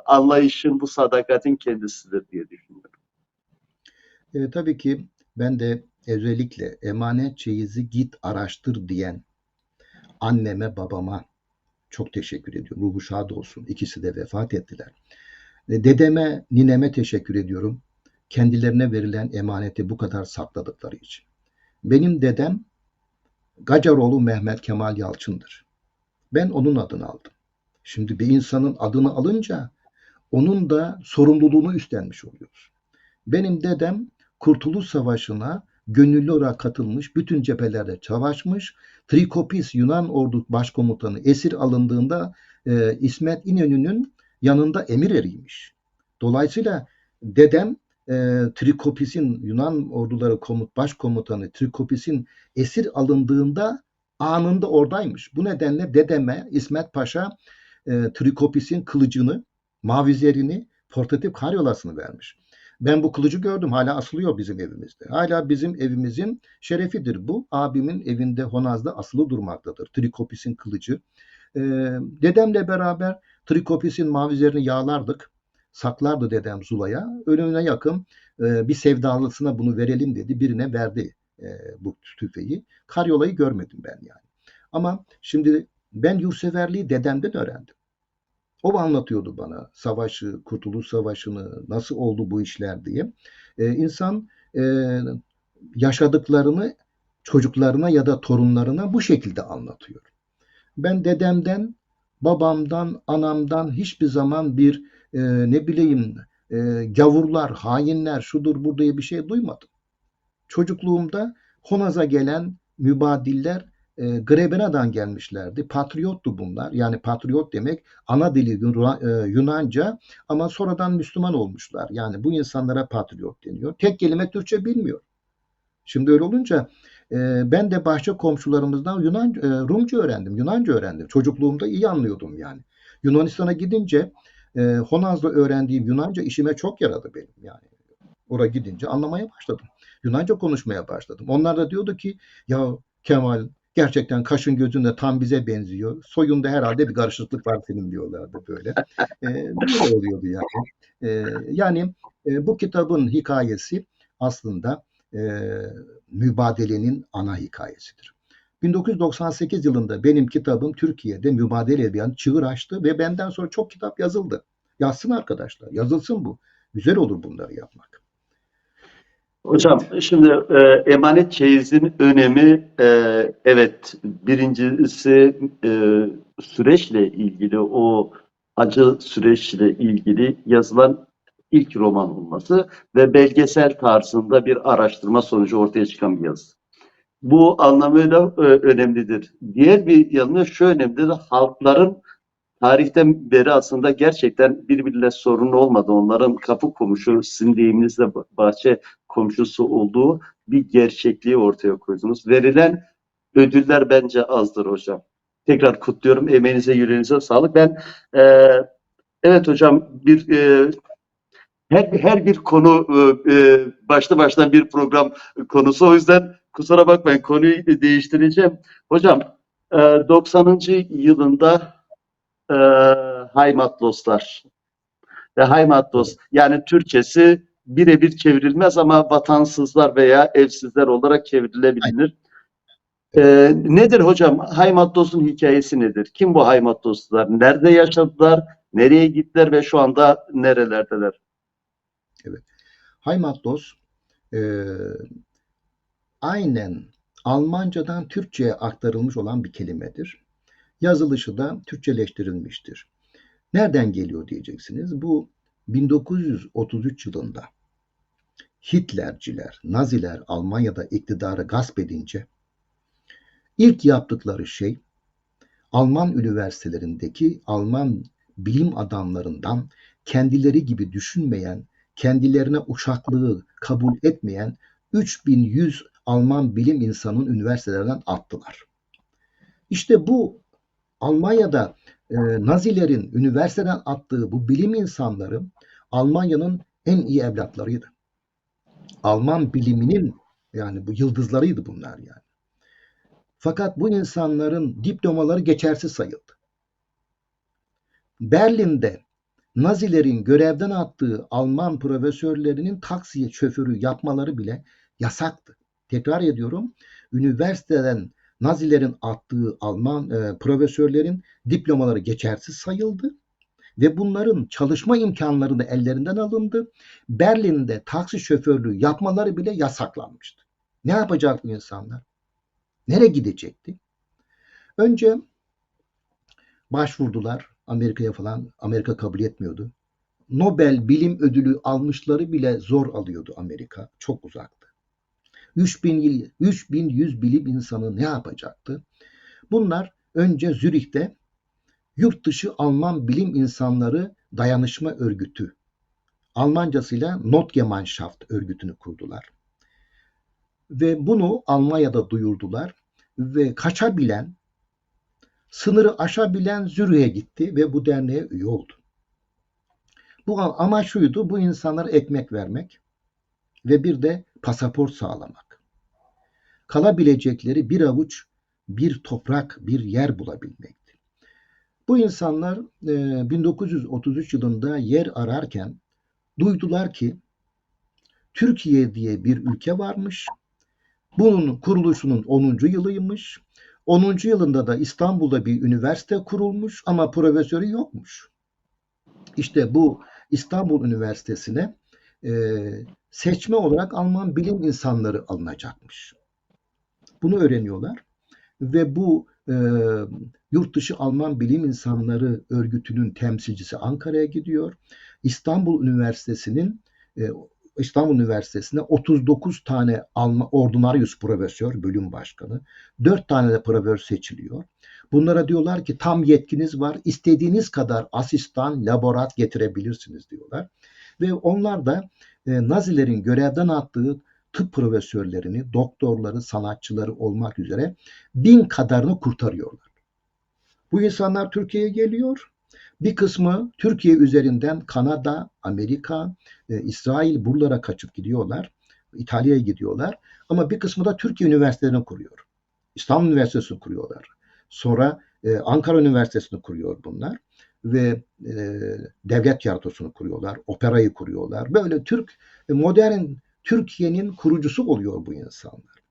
anlayışın, bu sadakatin kendisidir diye düşünüyorum. Tabii ki ben de özellikle emanet çeyizi git araştır diyen anneme, babama çok teşekkür ediyorum. Ruhu şad olsun. İkisi de vefat ettiler. Dedeme, nineme teşekkür ediyorum. Kendilerine verilen emaneti bu kadar sakladıkları için. Benim dedem Gacaroğlu Mehmet Kemal Yalçın'dır. Ben onun adını aldım. Şimdi bir insanın adını alınca onun da sorumluluğunu üstlenmiş oluyoruz. Benim dedem Kurtuluş Savaşı'na gönüllü olarak katılmış, bütün cephelerde savaşmış. Trikopis Yunan ordu başkomutanı esir alındığında İsmet İnönü'nün yanında emir eriymiş. Dolayısıyla dedem Trikopis'in Yunan orduları başkomutanı Trikopis'in esir alındığında anında oradaymış. Bu nedenle dedeme İsmet Paşa Trikopis'in kılıcını, mavizerini, portatif karyolasını vermiş. Ben bu kılıcı gördüm. Hala asılıyor bizim evimizde. Hala bizim evimizin şerefidir bu. Abimin evinde Honaz'da asılı durmaktadır. Trikopis'in kılıcı. Dedemle beraber Trikopis'in mavizerini yağlardık. Saklardı dedem Zula'ya. Ölümüne yakın bir sevdalısına bunu verelim dedi. Birine verdi bu tüfeği. Karyolayı görmedim ben yani. Ama şimdi ben yurtseverliği dedemden öğrendim. O anlatıyordu bana savaşı, Kurtuluş Savaşı'nı, nasıl oldu bu işler diye. İnsan yaşadıklarını çocuklarına ya da torunlarına bu şekilde anlatıyor. Ben dedemden, babamdan, anamdan hiçbir zaman bir ne bileyim gavurlar, hainler, şudur burada bir şey duymadım. Çocukluğumda Honaz'a gelen mübadiller Grebena'dan gelmişlerdi. Patriottu bunlar. Yani patriot demek ana dili Yunanca ama sonradan Müslüman olmuşlar. Yani bu insanlara patriot deniyor. Tek kelime Türkçe bilmiyor. Şimdi öyle olunca ben de bahçe komşularımızdan Rumca öğrendim, Yunanca öğrendim. Çocukluğumda iyi anlıyordum yani. Yunanistan'a gidince Honaz'da öğrendiğim Yunanca işime çok yaradı benim yani. Oraya gidince anlamaya başladım. Yunanca konuşmaya başladım. Onlar da diyordu ki ya Kemal gerçekten kaşın gözün de tam bize benziyor. Soyunda herhalde bir karışıklık var senin diyorlardı böyle. Böyle oluyordu yani. Yani bu kitabın hikayesi aslında mübadelenin ana hikayesidir. 1998 yılında benim kitabım Türkiye'de mübadele edildi, çığır açtı ve benden sonra çok kitap yazıldı. Yazsın arkadaşlar, yazılsın bu. Güzel olur bunları yapmak. Hocam şimdi emanet çeyizin önemi evet birincisi süreçle ilgili o acı süreçle ilgili yazılan ilk roman olması ve belgesel tarzında bir araştırma sonucu ortaya çıkan bir yazı. Bu anlamıyla önemlidir. Diğer bir yanı şu önemlidir. Halkların tarihten beri aslında gerçekten birbiriyle sorunu olmadı. Onların kapı komşu, sizin deyiminizle bahçe komşusu olduğu bir gerçekliği ortaya koydunuz. Verilen ödüller bence azdır hocam. Tekrar kutluyorum. Emeğinize, yüreğinize sağlık. Ben evet hocam her bir konu başlı başına bir program konusu. O yüzden kusura bakmayın konuyu değiştireceğim. Hocam 90. yılında e, Haymatloslar ve Haymatlos yani Türkçesi birebir çevrilmez ama vatansızlar veya evsizler olarak çevrilebilir. Nedir hocam? Haymatlos'un hikayesi nedir? Kim bu Haymatloslar? Nerede yaşadılar? Nereye gittiler ve şu anda nerelerdeler? Evet. Heimatlos e, aynen Almancadan Türkçe'ye aktarılmış olan bir kelimedir. Yazılışı da Türkçeleştirilmiştir. Nereden geliyor diyeceksiniz. Bu 1933 yılında Hitlerciler, Naziler Almanya'da iktidarı gasp edince ilk yaptıkları şey Alman üniversitelerindeki Alman bilim adamlarından kendileri gibi düşünmeyen, kendilerine uşaklığı kabul etmeyen 3100 Alman bilim insanının üniversitelerden attılar. İşte bu Almanya'da Nazilerin üniversiteden attığı bu bilim insanları Almanya'nın en iyi evlatlarıydı. Alman biliminin yani bu yıldızlarıydı bunlar yani. Fakat bu insanların diplomaları geçersiz sayıldı. Berlin'de Nazilerin görevden attığı Alman profesörlerinin taksi şoförü yapmaları bile yasaktı. Tekrar ediyorum, üniversiteden Nazilerin attığı Alman profesörlerin diplomaları geçersiz sayıldı ve bunların çalışma imkanları da ellerinden alındı. Berlin'de taksi şoförlüğü yapmaları bile yasaklanmıştı. Ne yapacak bu insanlar? Nereye gidecekti? Önce başvurdular Amerika'ya falan. Amerika kabul etmiyordu. Nobel Bilim Ödülü almışları bile zor alıyordu Amerika. Çok uzaktı. 3100 bilim insanı ne yapacaktı? Bunlar önce Zürih'te Yurt Dışı Alman Bilim İnsanları Dayanışma Örgütü, Almancasıyla Notgemeinschaft örgütünü kurdular. Ve bunu Almanya'da duyurdular ve kaçabilen, sınırı aşabilen Zürih'e gitti ve bu derneğe üye oldu. Bu amaç şuydu, bu insanlara ekmek vermek ve bir de pasaport sağlamak. Kalabilecekleri bir avuç, bir toprak, bir yer bulabilmekti. Bu insanlar 1933 yılında yer ararken duydular ki Türkiye diye bir ülke varmış. Bunun kuruluşunun 10. yılıymış. 10. yılında da İstanbul'da bir üniversite kurulmuş ama profesörü yokmuş. İşte bu İstanbul Üniversitesi'ne seçme olarak Alman bilim insanları alınacakmış. Bunu öğreniyorlar ve bu Yurt Dışı Alman Bilim İnsanları Örgütü'nün temsilcisi Ankara'ya gidiyor. İstanbul Üniversitesi'ne 39 tane ordinarius profesör, bölüm başkanı, 4 tane de profesör seçiliyor. Bunlara diyorlar ki tam yetkiniz var, istediğiniz kadar asistan, laborat getirebilirsiniz diyorlar. Ve onlar da Nazilerin görevden attığı tıp profesörlerini, doktorları, sanatçıları olmak üzere 1000 kadarını kurtarıyorlar. Bu insanlar Türkiye'ye geliyor. Bir kısmı Türkiye üzerinden Kanada, Amerika, İsrail buralara kaçıp gidiyorlar. İtalya'ya gidiyorlar. Ama bir kısmı da Türkiye üniversitelerini kuruyor. İstanbul Üniversitesi'ni kuruyorlar. Sonra Ankara Üniversitesi'ni kuruyor bunlar. Ve devlet tiyatrosunu kuruyorlar. Operayı kuruyorlar. Böyle modern Türkiye'nin kurucusu oluyor bu insanlar.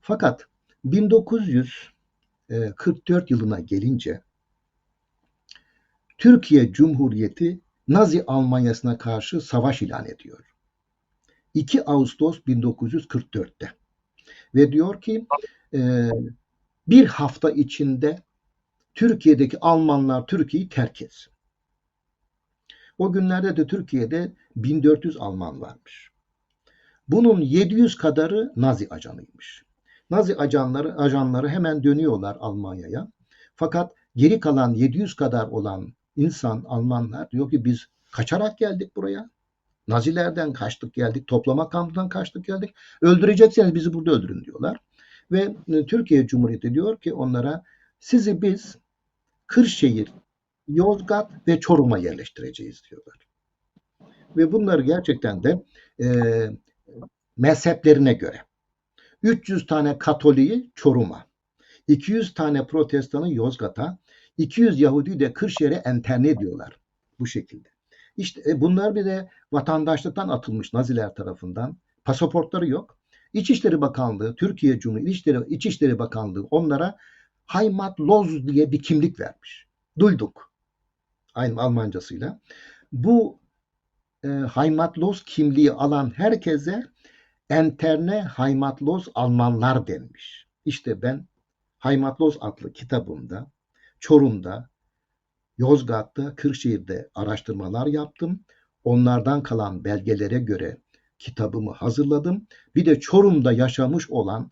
Fakat 1944 yılına gelince Türkiye Cumhuriyeti Nazi Almanyası'na karşı savaş ilan ediyor. 2 Ağustos 1944'te ve diyor ki bir hafta içinde Türkiye'deki Almanlar Türkiye'yi terk etsin. O günlerde de Türkiye'de 1400 Alman varmış. Bunun 700 kadarı Nazi ajanıymış. Nazi ajanları hemen dönüyorlar Almanya'ya. Fakat geri kalan 700 kadar olan Almanlar diyor ki biz kaçarak geldik buraya. Nazilerden kaçtık geldik, toplama kampından kaçtık geldik. Öldürecekseniz bizi burada öldürün diyorlar. Ve Türkiye Cumhuriyeti diyor ki onlara sizi biz Kırşehir, Yozgat ve Çorum'a yerleştireceğiz diyorlar. Ve bunları gerçekten de mezheplerine göre 300 tane Katoliği Çorum'a, 200 tane Protestanı Yozgat'a, 200 Yahudi de Kırşehir'e enterne ediyorlar bu şekilde. İşte bunlar bir de vatandaşlıktan atılmış Naziler tarafından. Pasaportları yok. İçişleri Bakanlığı, Türkiye Cumhuriyeti İçişleri Bakanlığı onlara Heimatlos diye bir kimlik vermiş. Duyduk. Aynı Almancasıyla. Bu Heimatlos kimliği alan herkese enterne Heimatlos Almanlar denmiş. İşte ben Heimatlos adlı kitabımda Çorum'da, Yozgat'ta, Kırşehir'de araştırmalar yaptım. Onlardan kalan belgelere göre kitabımı hazırladım. Bir de Çorum'da yaşamış olan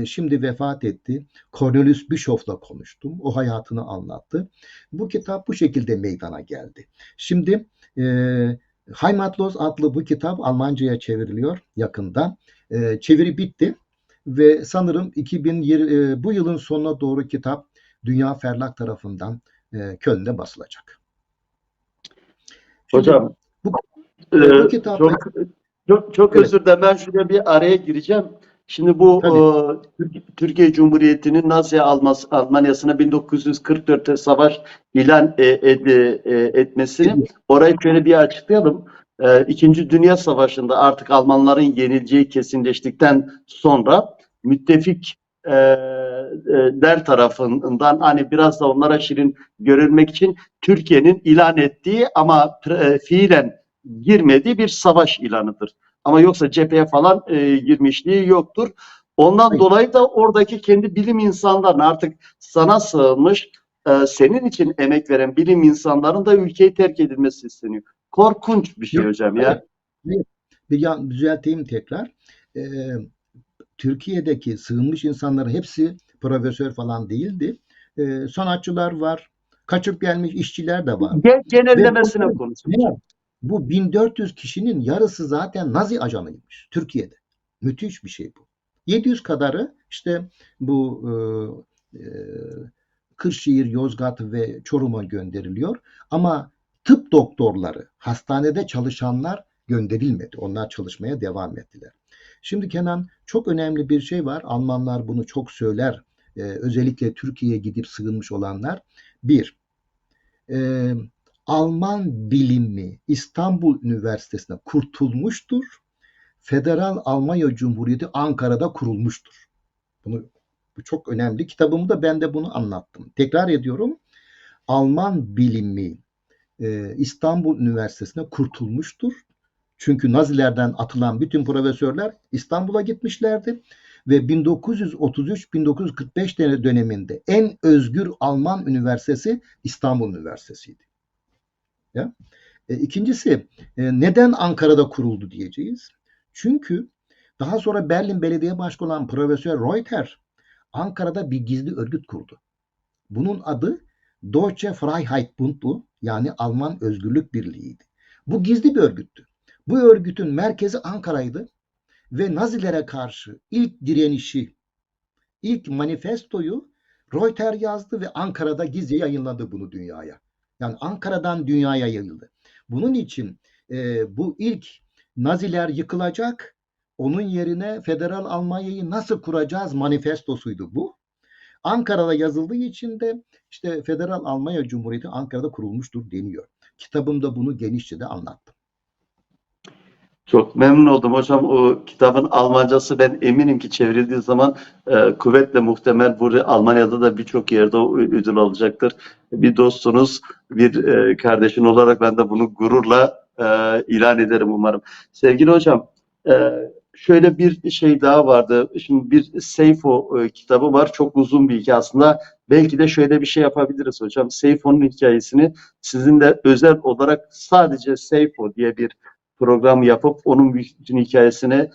şimdi vefat etti Cornelius Bischoff'la konuştum. O hayatını anlattı. Bu kitap bu şekilde meydana geldi. Şimdi Heimatlos adlı bu kitap Almanca'ya çevriliyor yakında. Çeviri bitti ve sanırım 2020 bu yılın sonuna doğru kitap Dünya Verlag tarafından Köln'de basılacak. Şimdi, Hocam bu kitapta çok özür dilerim. Ben şuraya bir araya gireceğim. Şimdi bu Türkiye Cumhuriyeti'nin Nazi Almanyası'na 1944'te savaş ilan etmesini orayı şöyle bir açıklayalım. İkinci Dünya Savaşı'nda artık Almanların yenileceği kesinleştikten sonra müttefikler tarafından hani biraz da onlara şirin görülmek için Türkiye'nin ilan ettiği ama fiilen girmediği bir savaş ilanıdır. Ama yoksa cepheye falan girmişliği yoktur. Ondan dolayı da oradaki kendi bilim insanlarının artık sana sığınmış, senin için emek veren bilim insanların da ülkeyi terk edilmesi isteniyor. Korkunç bir şey hocam ya. Bir düzelteyim tekrar. Türkiye'deki sığınmış insanların hepsi profesör falan değildi. Sanatçılar var, kaçıp gelmiş işçiler de var. Genellemesine konuşuyoruz. Bu 1400 kişinin yarısı zaten Nazi ajanıymış Türkiye'de. Müthiş bir şey bu. 700 kadarı işte bu Kırşehir, Yozgat ve Çorum'a gönderiliyor. Ama tıp doktorları, hastanede çalışanlar gönderilmedi. Onlar çalışmaya devam ettiler. Şimdi Kenan, çok önemli bir şey var. Almanlar bunu çok söyler. Özellikle Türkiye'ye gidip sığınmış olanlar. Bir, Alman bilimi İstanbul Üniversitesi'nde kurtulmuştur. Federal Almanya Cumhuriyeti Ankara'da kurulmuştur. Bu çok önemli. Kitabımda ben de bunu anlattım. Tekrar ediyorum. Alman bilimi İstanbul Üniversitesi'nde kurtulmuştur. Çünkü Nazilerden atılan bütün profesörler İstanbul'a gitmişlerdi ve 1933-1945 döneminde en özgür Alman üniversitesi İstanbul Üniversitesi'ydi. Ya. İkincisi neden Ankara'da kuruldu diyeceğiz. Çünkü daha sonra Berlin Belediye Başkanı olan Profesör Reuter Ankara'da bir gizli örgüt kurdu. Bunun adı Deutsche Freiheitsbund'du, yani Alman Özgürlük Birliği'ydi. Bu gizli bir örgüttü. Bu örgütün merkezi Ankara'ydı ve Nazilere karşı ilk direnişi, ilk manifestoyu Reuter yazdı ve Ankara'da gizli yayınladı bunu dünyaya. Yani Ankara'dan dünyaya yayıldı. Bunun için bu ilk Naziler yıkılacak, onun yerine Federal Almanya'yı nasıl kuracağız manifestosuydu bu. Ankara'da yazıldığı için de işte Federal Almanya Cumhuriyeti Ankara'da kurulmuştur deniyor. Kitabımda bunu genişçe de anlattım. Çok memnun oldum hocam. O kitabın Almancası ben eminim ki çevrildiği zaman kuvvetle muhtemel bu Almanya'da da birçok yerde o ödül alacaktır. Bir dostunuz, bir kardeşin olarak ben de bunu gururla ilan ederim umarım. Sevgili hocam, e, şöyle bir şey daha vardı. Şimdi bir Seyfo kitabı var. Çok uzun bir hikaye aslında. Belki de şöyle bir şey yapabiliriz hocam. Seyfo'nun hikayesini sizinle özel olarak sadece Seyfo diye bir program yapıp onun bütün hikayesini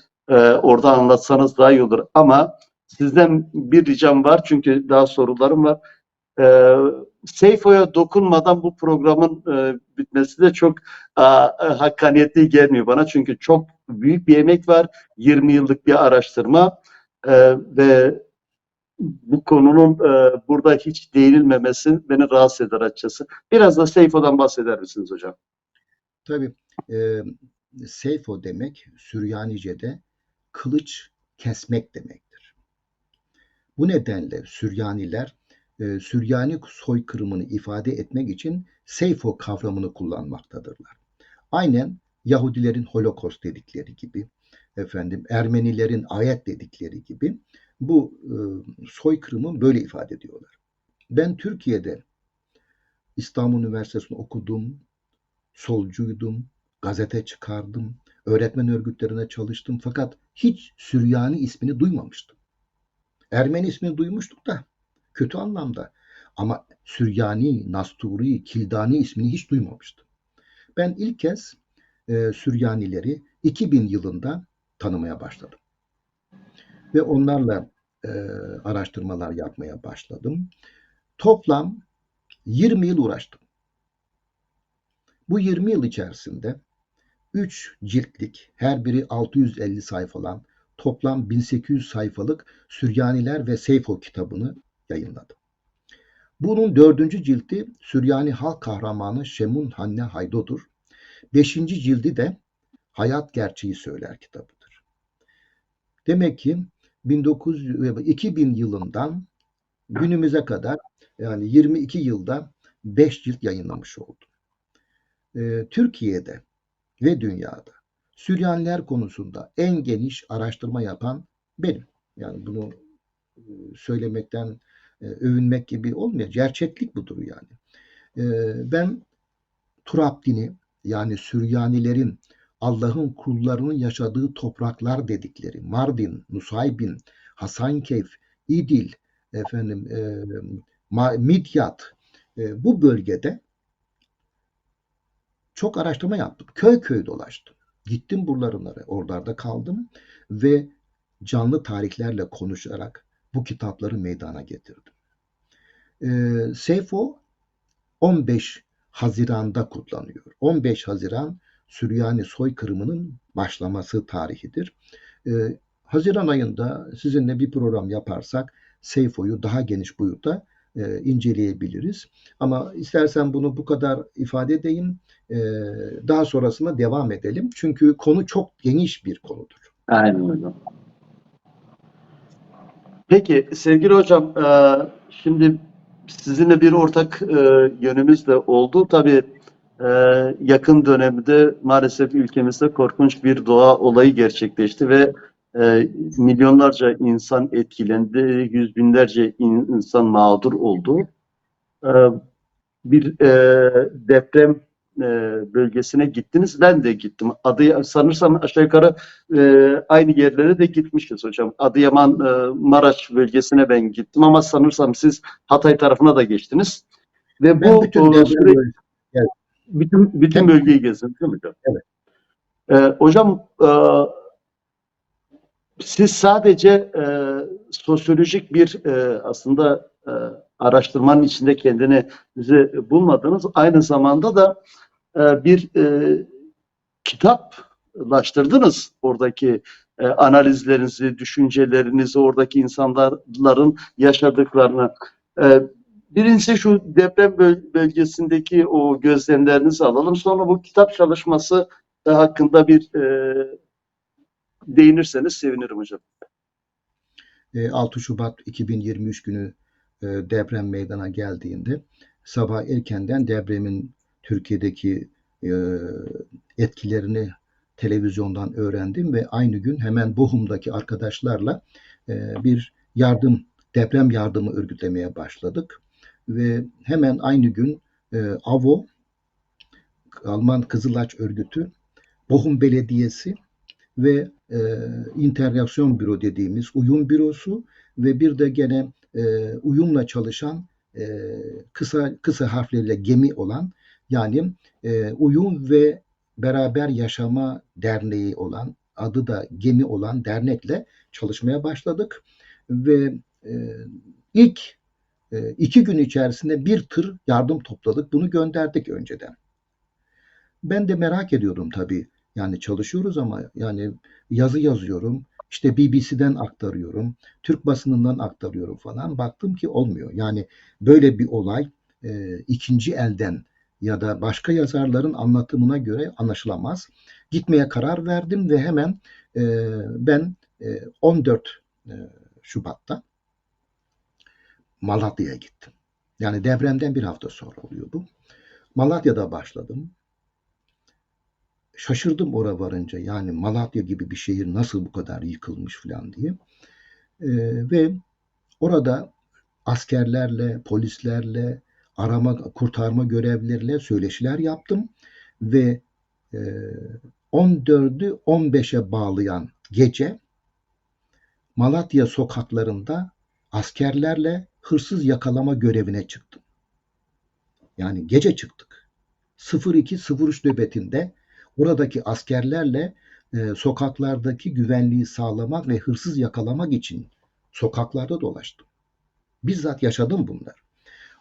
orada anlatsanız daha iyi olur. Ama sizden bir ricam var çünkü daha sorularım var. E, Seyfo'ya dokunmadan bu programın bitmesi de çok hakkaniyetli gelmiyor bana. Çünkü çok büyük bir emek var. 20 yıllık bir araştırma ve bu konunun burada hiç değinilmemesi beni rahatsız eder açıkçası. Biraz da Seyfo'dan bahseder misiniz hocam? Tabii e, Seyfo demek Süryanice'de kılıç kesmek demektir. Bu nedenle Süryaniler Süryani soykırımını ifade etmek için Seyfo kavramını kullanmaktadırlar. Aynen Yahudilerin Holocaust dedikleri gibi, Ermenilerin ayet dedikleri gibi bu soykırımı böyle ifade ediyorlar. Ben Türkiye'de İstanbul Üniversitesi'nde okudum, solcuydum, gazete çıkardım, öğretmen örgütlerine çalıştım fakat hiç Süryani ismini duymamıştım. Ermeni ismini duymuştuk da kötü anlamda ama Süryani, Nasturi, Kildani ismini hiç duymamıştım. Ben ilk kez Süryanileri 2000 yılında tanımaya başladım ve onlarla araştırmalar yapmaya başladım. Toplam 20 yıl uğraştım. Bu 20 yıl içerisinde 3 ciltlik, her biri 650 sayfa olan toplam 1800 sayfalık Süryaniler ve Seyfo kitabını yayınladım. Bunun 4. cildi Süryani halk kahramanı Şemun Hanne Haydo'dur. 5. cildi de Hayat Gerçeği Söyler kitabıdır. Demek ki 2000 yılından günümüze kadar yani 22 yılda 5 cilt yayınlamış oldum. Türkiye'de ve dünyada Süryaniler konusunda en geniş araştırma yapan benim. Yani bunu söylemekten övünmek gibi olmuyor. Gerçeklik budur yani. Ben Turab dini yani Süryanilerin Allah'ın kullarının yaşadığı topraklar dedikleri Mardin, Nusaybin, Hasankeyf, İdil, Midyat bu bölgede çok araştırma yaptım. Köy köy dolaştım. Gittim buralara, oralarda kaldım ve canlı tarihlerle konuşarak bu kitapları meydana getirdim. Seyfo 15 Haziran'da kutlanıyor. 15 Haziran Süryani soykırımının başlaması tarihidir. Haziran ayında sizinle bir program yaparsak Seyfo'yu daha geniş boyutta inceleyebiliriz. Ama istersen bunu bu kadar ifade edeyim. Daha sonrasında devam edelim. Çünkü konu çok geniş bir konudur. Aynen öyle. Peki sevgili hocam, şimdi sizinle bir ortak yönümüz de oldu. Tabii yakın dönemde maalesef ülkemizde korkunç bir doğa olayı gerçekleşti ve milyonlarca insan etkilendi, yüz binlerce insan mağdur oldu. E, Bir deprem bölgesine gittiniz. Ben de gittim. Sanırsam aşağı yukarı aynı yerlere de gitmişiz hocam. Adıyaman, Maraş bölgesine ben gittim ama sanırsam siz Hatay tarafına da geçtiniz. Ve Ben bu bütün deprem evet, bütün bölgeyi gezdiniz değil mi hocam? evet. Hocam siz sadece sosyolojik bir aslında araştırmanın içinde kendinizi bulmadınız. Aynı zamanda da bir kitaplaştırdınız oradaki analizlerinizi, düşüncelerinizi, oradaki insanların yaşadıklarını. Birincisi şu deprem bölgesindeki o gözlemlerinizi alalım. Sonra bu kitap çalışması hakkında bir değinirseniz sevinirim hocam. 6 Şubat 2023 günü deprem meydana geldiğinde sabah erkenden depremin Türkiye'deki etkilerini televizyondan öğrendim ve aynı gün hemen Bochum'daki arkadaşlarla bir deprem yardımı örgütlemeye başladık. Ve hemen aynı gün AVO, Alman Kızılaç Örgütü, Bochum Belediyesi ve İntegrasyon Büro dediğimiz uyum bürosu ve bir de gene uyumla çalışan kısa harflerle GEMI olan, yani Uyum ve Beraber Yaşama Derneği olan, adı da GEMI olan dernekle çalışmaya başladık ve ilk 2 gün içerisinde bir tır yardım topladık. Bunu gönderdik önceden. Ben de merak ediyordum tabii. Yani çalışıyoruz ama yani yazı yazıyorum. İşte BBC'den aktarıyorum. Türk basınından aktarıyorum falan. Baktım ki olmuyor. Yani böyle bir olay ikinci elden ya da başka yazarların anlatımına göre anlaşılamaz. Gitmeye karar verdim ve hemen ben 14 Şubat'ta Malatya'ya gittim. Yani depremden bir hafta sonra oluyor bu. Malatya'da başladım. Şaşırdım oraya varınca, yani Malatya gibi bir şehir nasıl bu kadar yıkılmış falan diye. Ve orada askerlerle, polislerle, arama kurtarma görevlileriyle söyleşiler yaptım ve 14'ü 15'e bağlayan gece Malatya sokaklarında askerlerle hırsız yakalama görevine çıktım. Yani gece çıktık. 02.03 nöbetinde oradaki askerlerle sokaklardaki güvenliği sağlamak ve hırsız yakalamak için sokaklarda dolaştım. Bizzat yaşadım bunlar.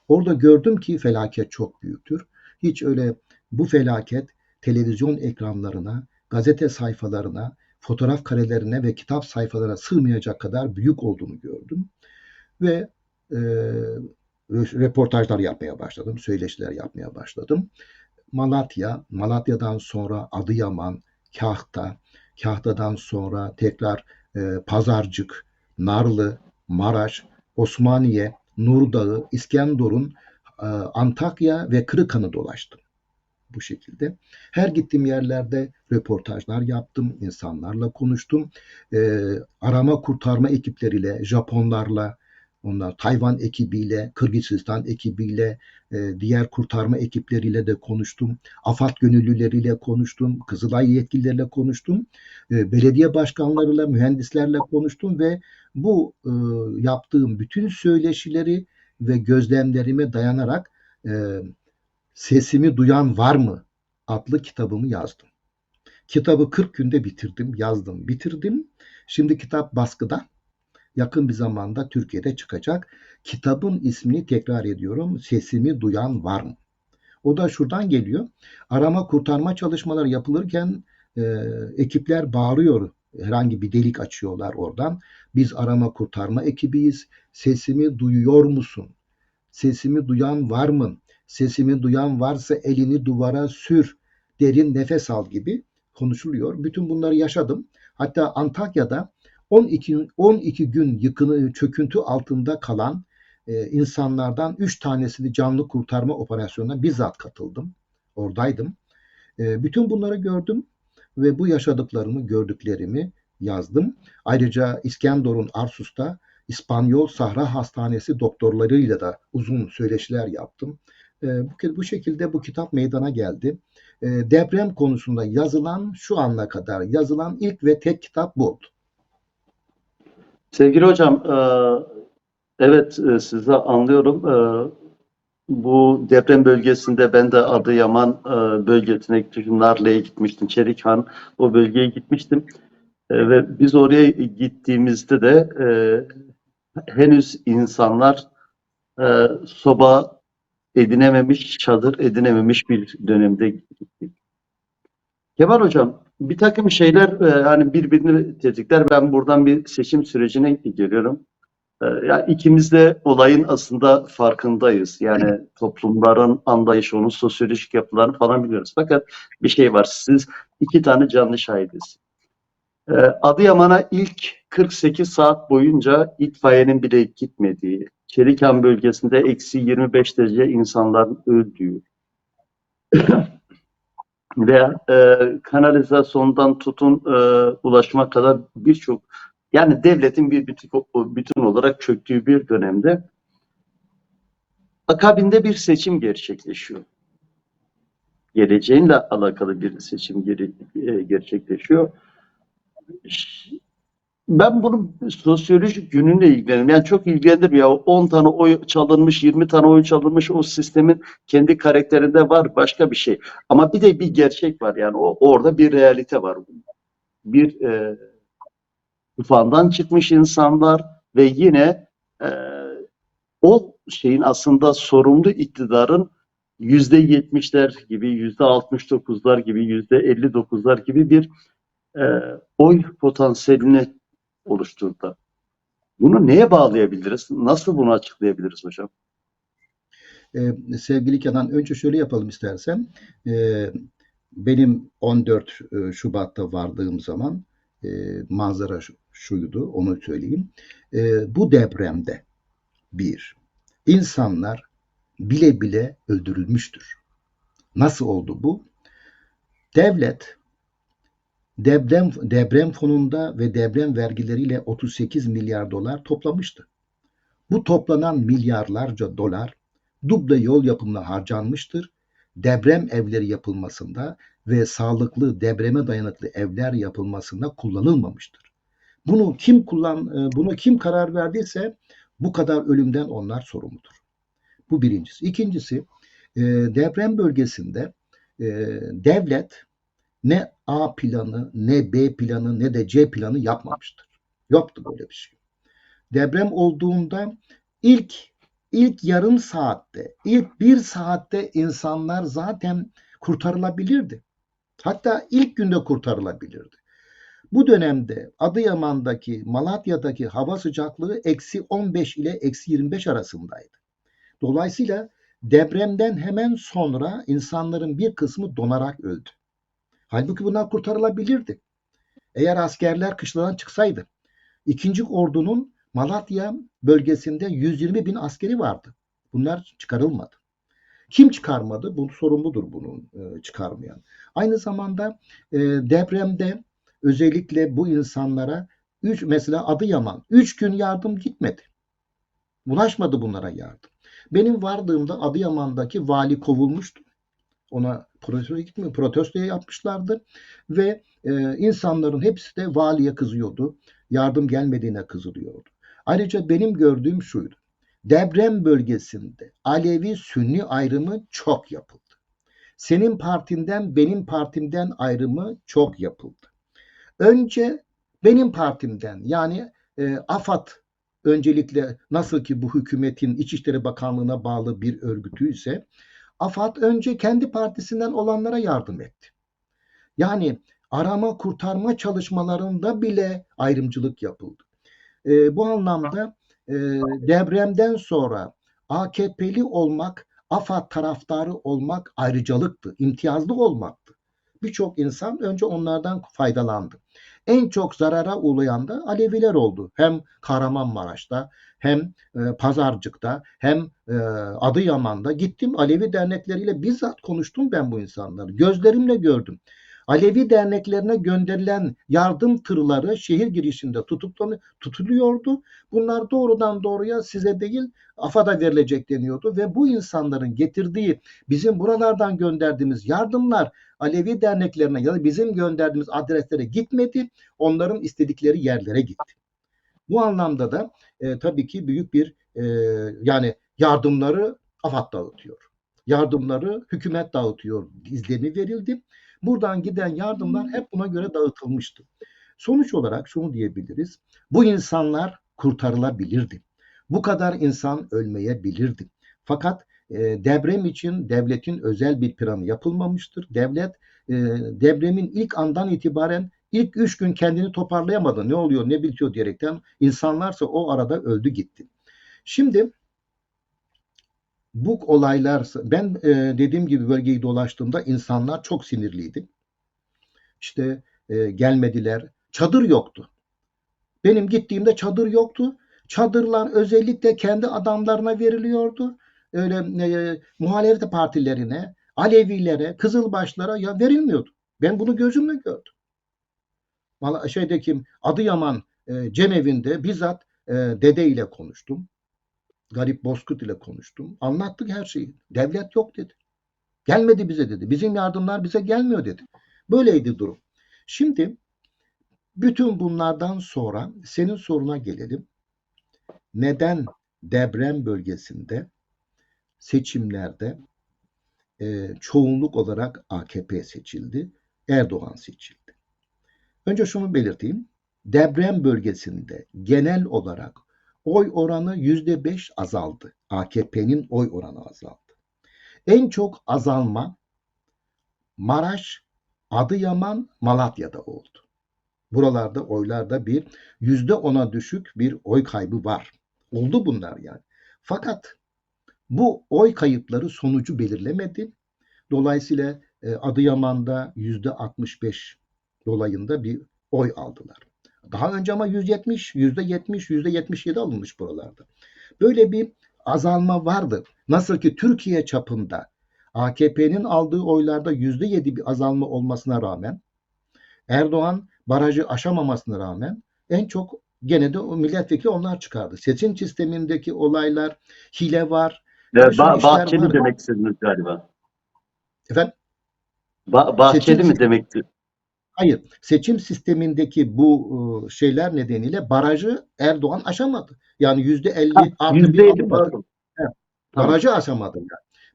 Orada gördüm ki felaket çok büyüktür. Hiç öyle bu felaket televizyon ekranlarına, gazete sayfalarına, fotoğraf karelerine ve kitap sayfalarına sığmayacak kadar büyük olduğunu gördüm. Ve reportajlar yapmaya başladım, söyleşiler yapmaya başladım. Malatya'dan sonra Adıyaman, Kahta, Kahta'dan sonra tekrar Pazarcık, Narlı, Maraş, Osmaniye, Nurdağı, İskenderun, Antakya ve Kırıkhan'ı dolaştım bu şekilde. Her gittiğim yerlerde röportajlar yaptım, insanlarla konuştum. Arama kurtarma ekipleriyle, Japonlarla, Tayvan ekibiyle, Kırgızistan ekibiyle, diğer kurtarma ekipleriyle de konuştum. AFAD gönüllüleriyle konuştum, Kızılay yetkilileriyle konuştum. Belediye başkanlarıyla, mühendislerle konuştum ve bu yaptığım bütün söyleşileri ve gözlemlerime dayanarak Sesimi Duyan Var mı adlı kitabımı yazdım. Kitabı 40 günde bitirdim, yazdım, bitirdim. Şimdi kitap baskıda. Yakın bir zamanda Türkiye'de çıkacak. Kitabın ismini tekrar ediyorum. Sesimi Duyan Var mı? O da şuradan geliyor. Arama kurtarma çalışmaları yapılırken ekipler bağırıyor. Herhangi bir delik açıyorlar oradan. Biz arama kurtarma ekibiyiz. Sesimi duyuyor musun? Sesimi duyan var mı? Sesimi duyan varsa elini duvara sür. Derin nefes al gibi konuşuluyor. Bütün bunları yaşadım. Hatta Antakya'da 12 gün çöküntü altında kalan insanlardan 3 tanesini canlı kurtarma operasyonuna bizzat katıldım. Oradaydım. Bütün bunları gördüm ve bu yaşadıklarımı, gördüklerimi yazdım. Ayrıca İskenderun Arsus'ta İspanyol Sahra Hastanesi doktorlarıyla da uzun söyleşiler yaptım. Bu şekilde bu kitap meydana geldi. Deprem konusunda şu ana kadar yazılan ilk ve tek kitap bu oldu. Sevgili hocam, evet, sizi anlıyorum. Bu deprem bölgesinde ben de Adıyaman bölgesine gitmiştim. Narlı'ya gitmiştim. Çerikhan, o bölgeye gitmiştim. Ve biz oraya gittiğimizde de henüz insanlar soba edinememiş, çadır edinememiş bir dönemde gittik. Kemal hocam, bir takım şeyler hani birbirini tetikler. Ben buradan bir seçim sürecine geliyorum. Ya ikimiz de olayın aslında farkındayız. Yani toplumların anlayışı, onun sosyolojik yapılarını falan biliyoruz. Fakat bir şey var. Siz 2 tane canlı şahidiz. Adıyaman'a ilk 48 saat boyunca itfaiyenin bile gitmediği, Çelikhan bölgesinde eksi 25 derece insanların öldüğü, veya kanalizasyondan tutun ulaşıma kadar birçok, yani devletin bir bütün olarak çöktüğü bir dönemde akabinde bir seçim gerçekleşiyor. Geleceğinle alakalı bir seçim gerçekleşiyor. Ben bunun sosyolojik yönüyle ilgileniyorum. Yani çok ilgilendim ya. 10 tane oy çalınmış, 20 tane oy çalınmış, o sistemin kendi karakterinde var, başka bir şey. Ama bir de bir gerçek var, yani orada bir realite var. Bir tufandan çıkmış insanlar ve yine e, o şeyin aslında sorumlu iktidarın %70'ler gibi, %69'lar gibi, %59'lar gibi bir e, oy potansiyelini oluşturdu. Bunu neye bağlayabiliriz? Nasıl bunu açıklayabiliriz hocam? Sevgili Kenan, önce şöyle yapalım istersen. Ee, Benim 14 Şubat'ta vardığım zaman manzara şuydu, onu söyleyeyim. Bu depremde insanlar bile bile öldürülmüştür. Nasıl oldu bu? Devlet deprem fonunda ve deprem vergileriyle 38 milyar dolar toplamıştı. Bu toplanan milyarlarca dolar duble yol yapımına harcanmıştır. Deprem evleri yapılmasında ve sağlıklı depreme dayanıklı evler yapılmasında kullanılmamıştır. Bunu kim karar verdiyse bu kadar ölümden onlar sorumludur. Bu birincisi. İkincisi, deprem bölgesinde devlet ne A planı, ne B planı, ne de C planı yapmamıştır. Yoktu böyle bir şey. Deprem olduğunda ilk yarım saatte, ilk bir saatte insanlar zaten kurtarılabilirdi. Hatta ilk günde kurtarılabilirdi. Bu dönemde Adıyaman'daki, Malatya'daki hava sıcaklığı -15 ile -25 arasındaydı. Dolayısıyla depremden hemen sonra insanların bir kısmı donarak öldü. Halbuki bunlar kurtarılabilirdi. Eğer askerler kışladan çıksaydı. 2. Ordu'nun Malatya bölgesinde 120 bin askeri vardı. Bunlar çıkarılmadı. Kim çıkarmadı? Bu sorumludur bunun çıkarmayan. Aynı zamanda depremde özellikle bu insanlara mesela Adıyaman 3 gün yardım gitmedi. Ulaşmadı bunlara yardım. Benim vardığımda Adıyaman'daki vali kovulmuştu. Ona protesto yapmışlardı ve insanların hepsi de valiye kızıyordu. Yardım gelmediğine kızılıyordu. Ayrıca benim gördüğüm şuydu. Deprem bölgesinde Alevi-Sünni ayrımı çok yapıldı. Senin partinden benim partimden ayrımı çok yapıldı. Önce benim partimden, yani AFAD, öncelikle nasıl ki bu hükümetin İçişleri Bakanlığı'na bağlı bir örgütü ise AFAD önce kendi partisinden olanlara yardım etti. Yani arama kurtarma çalışmalarında bile ayrımcılık yapıldı. Bu anlamda depremden sonra AKP'li olmak, AFAD taraftarı olmak ayrıcalıktı, imtiyazlı olmaktı. Birçok insan önce onlardan faydalandı. En çok zarara uğrayan da Aleviler oldu. Hem Kahramanmaraş'ta, hem Pazarcık'ta, hem Adıyaman'da gittim, Alevi dernekleriyle bizzat konuştum ben bu insanları. Gözlerimle gördüm. Alevi derneklerine gönderilen yardım tırları şehir girişinde tutuluyordu. Bunlar doğrudan doğruya size değil AFAD'a verilecek deniyordu ve bu insanların getirdiği, bizim buralardan gönderdiğimiz yardımlar Alevi derneklerine ya da bizim gönderdiğimiz adreslere gitmedi. Onların istedikleri yerlere gitti. Bu anlamda da tabii ki büyük bir yani yardımları AFAD dağıtıyor. Yardımları hükümet dağıtıyor izlemi verildi. Buradan giden yardımlar hep buna göre dağıtılmıştı. Sonuç olarak şunu diyebiliriz. Bu insanlar kurtarılabilirdi. Bu kadar insan ölmeyebilirdi. Fakat deprem için devletin özel bir planı yapılmamıştır. Devlet depremin ilk andan itibaren ilk 3 gün kendini toparlayamadı. Ne oluyor ne bitiyor diyerekten insanlarsa o arada öldü gitti. Şimdi bu olaylar, ben dediğim gibi bölgeyi dolaştığımda insanlar çok sinirliydi. İşte gelmediler. Çadır yoktu. Benim gittiğimde çadır yoktu. Çadırlar özellikle kendi adamlarına veriliyordu. Öyle muhalefet partilerine, Alevilere, Kızılbaşlara ya verilmiyordu. Ben bunu gözümle gördüm. Adıyaman Cemevi'nde bizzat dede ile konuştum. Garip Bozkurt ile konuştum. Anlattık her şeyi. Devlet yok dedi. Gelmedi bize dedi. Bizim yardımlar bize gelmiyor dedi. Böyleydi durum. Şimdi bütün bunlardan sonra senin soruna gelelim. Neden deprem bölgesinde seçimlerde çoğunluk olarak AKP seçildi, Erdoğan seçildi? Önce şunu belirteyim. Deprem bölgesinde genel olarak oy oranı %5 azaldı. AKP'nin oy oranı azaldı. En çok azalma Maraş, Adıyaman, Malatya'da oldu. Buralarda oylarda bir %10'a düşük bir oy kaybı var. Oldu bunlar yani. Fakat bu oy kayıpları sonucu belirlemedi. Dolayısıyla Adıyaman'da %65 dolayında bir oy aldılar. Daha önce ama %70, %77 alınmış buralarda. Böyle bir azalma vardı. Nasıl ki Türkiye çapında AKP'nin aldığı oylarda %7 bir azalma olmasına rağmen Erdoğan barajı aşamamasına rağmen en çok gene de o milletvekili onlar çıkardı. Seçim sistemindeki olaylar, hile var, karışık işler Bahçeli var. demek istediniz galiba. Efendim? Bahçeli Seçim mi demekti? Hayır. Seçim sistemindeki bu şeyler nedeniyle barajı Erdoğan aşamadı. Yani %50 artı bir %7 alınmadı. pardon. Evet, Tamam, barajı aşamadı yani.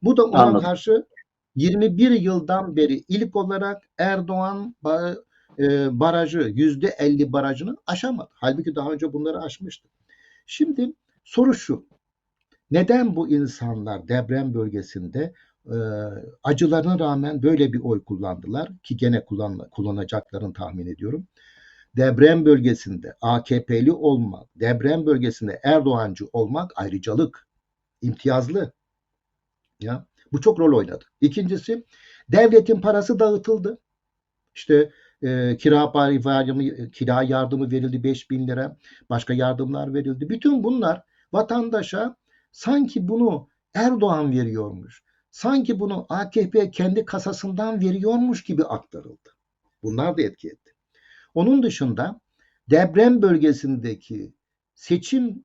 Bu da ona anladım. karşı 21 yıldan beri ilk olarak Erdoğan barajı %50 barajını aşamadı. Halbuki daha önce bunları aşmıştı. Şimdi soru şu. Neden bu insanlar deprem bölgesinde acılarına rağmen böyle bir oy kullandılar ki gene kullanacaklarını tahmin ediyorum. Deprem bölgesinde AKP'li olmak, deprem bölgesinde Erdoğancı olmak ayrıcalık, imtiyazlı. Ya bu çok rol oynadı. İkincisi devletin parası dağıtıldı. İşte kira yardımı verildi 5.000 lira, başka yardımlar verildi. Bütün bunlar vatandaşa sanki bunu Erdoğan veriyormuş, sanki bunu AKP kendi kasasından veriyormuş gibi aktarıldı. Bunlar da etki etti. Onun dışında deprem bölgesindeki seçim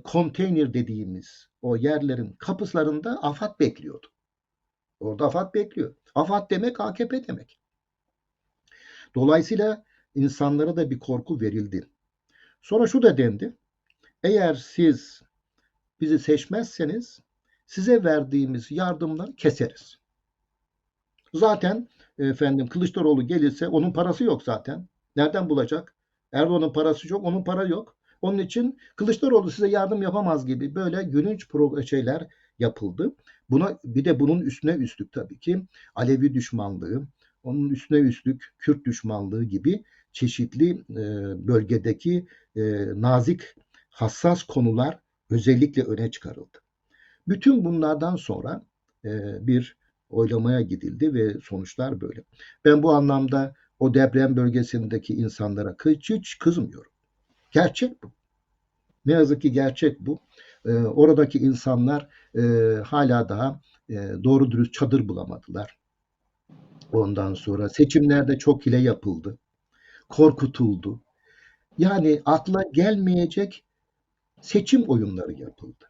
konteyner dediğimiz o yerlerin kapılarında AFAD bekliyordu. Orada AFAD bekliyor. AFAD demek AKP demek. Dolayısıyla insanlara da bir korku verildi. Sonra şu da dendi. Eğer siz bizi seçmezseniz size verdiğimiz yardımları keseriz. Zaten Kılıçdaroğlu gelirse onun parası yok zaten. Nereden bulacak? Erdoğan'ın parası yok, onun para yok. Onun için Kılıçdaroğlu size yardım yapamaz gibi böyle gülünç şeyler yapıldı. Buna bir de bunun üstüne üstlük tabii ki Alevi düşmanlığı, onun üstüne üstlük Kürt düşmanlığı gibi çeşitli bölgedeki nazik, hassas konular özellikle öne çıkarıldı. Bütün bunlardan sonra bir oylamaya gidildi ve sonuçlar böyle. Ben bu anlamda o deprem bölgesindeki insanlara hiç kızmıyorum. Gerçek bu. Ne yazık ki gerçek bu. Oradaki insanlar hala daha doğru dürüst çadır bulamadılar. Ondan sonra seçimlerde çok hile yapıldı. Korkutuldu. Yani akla gelmeyecek seçim oyunları yapıldı.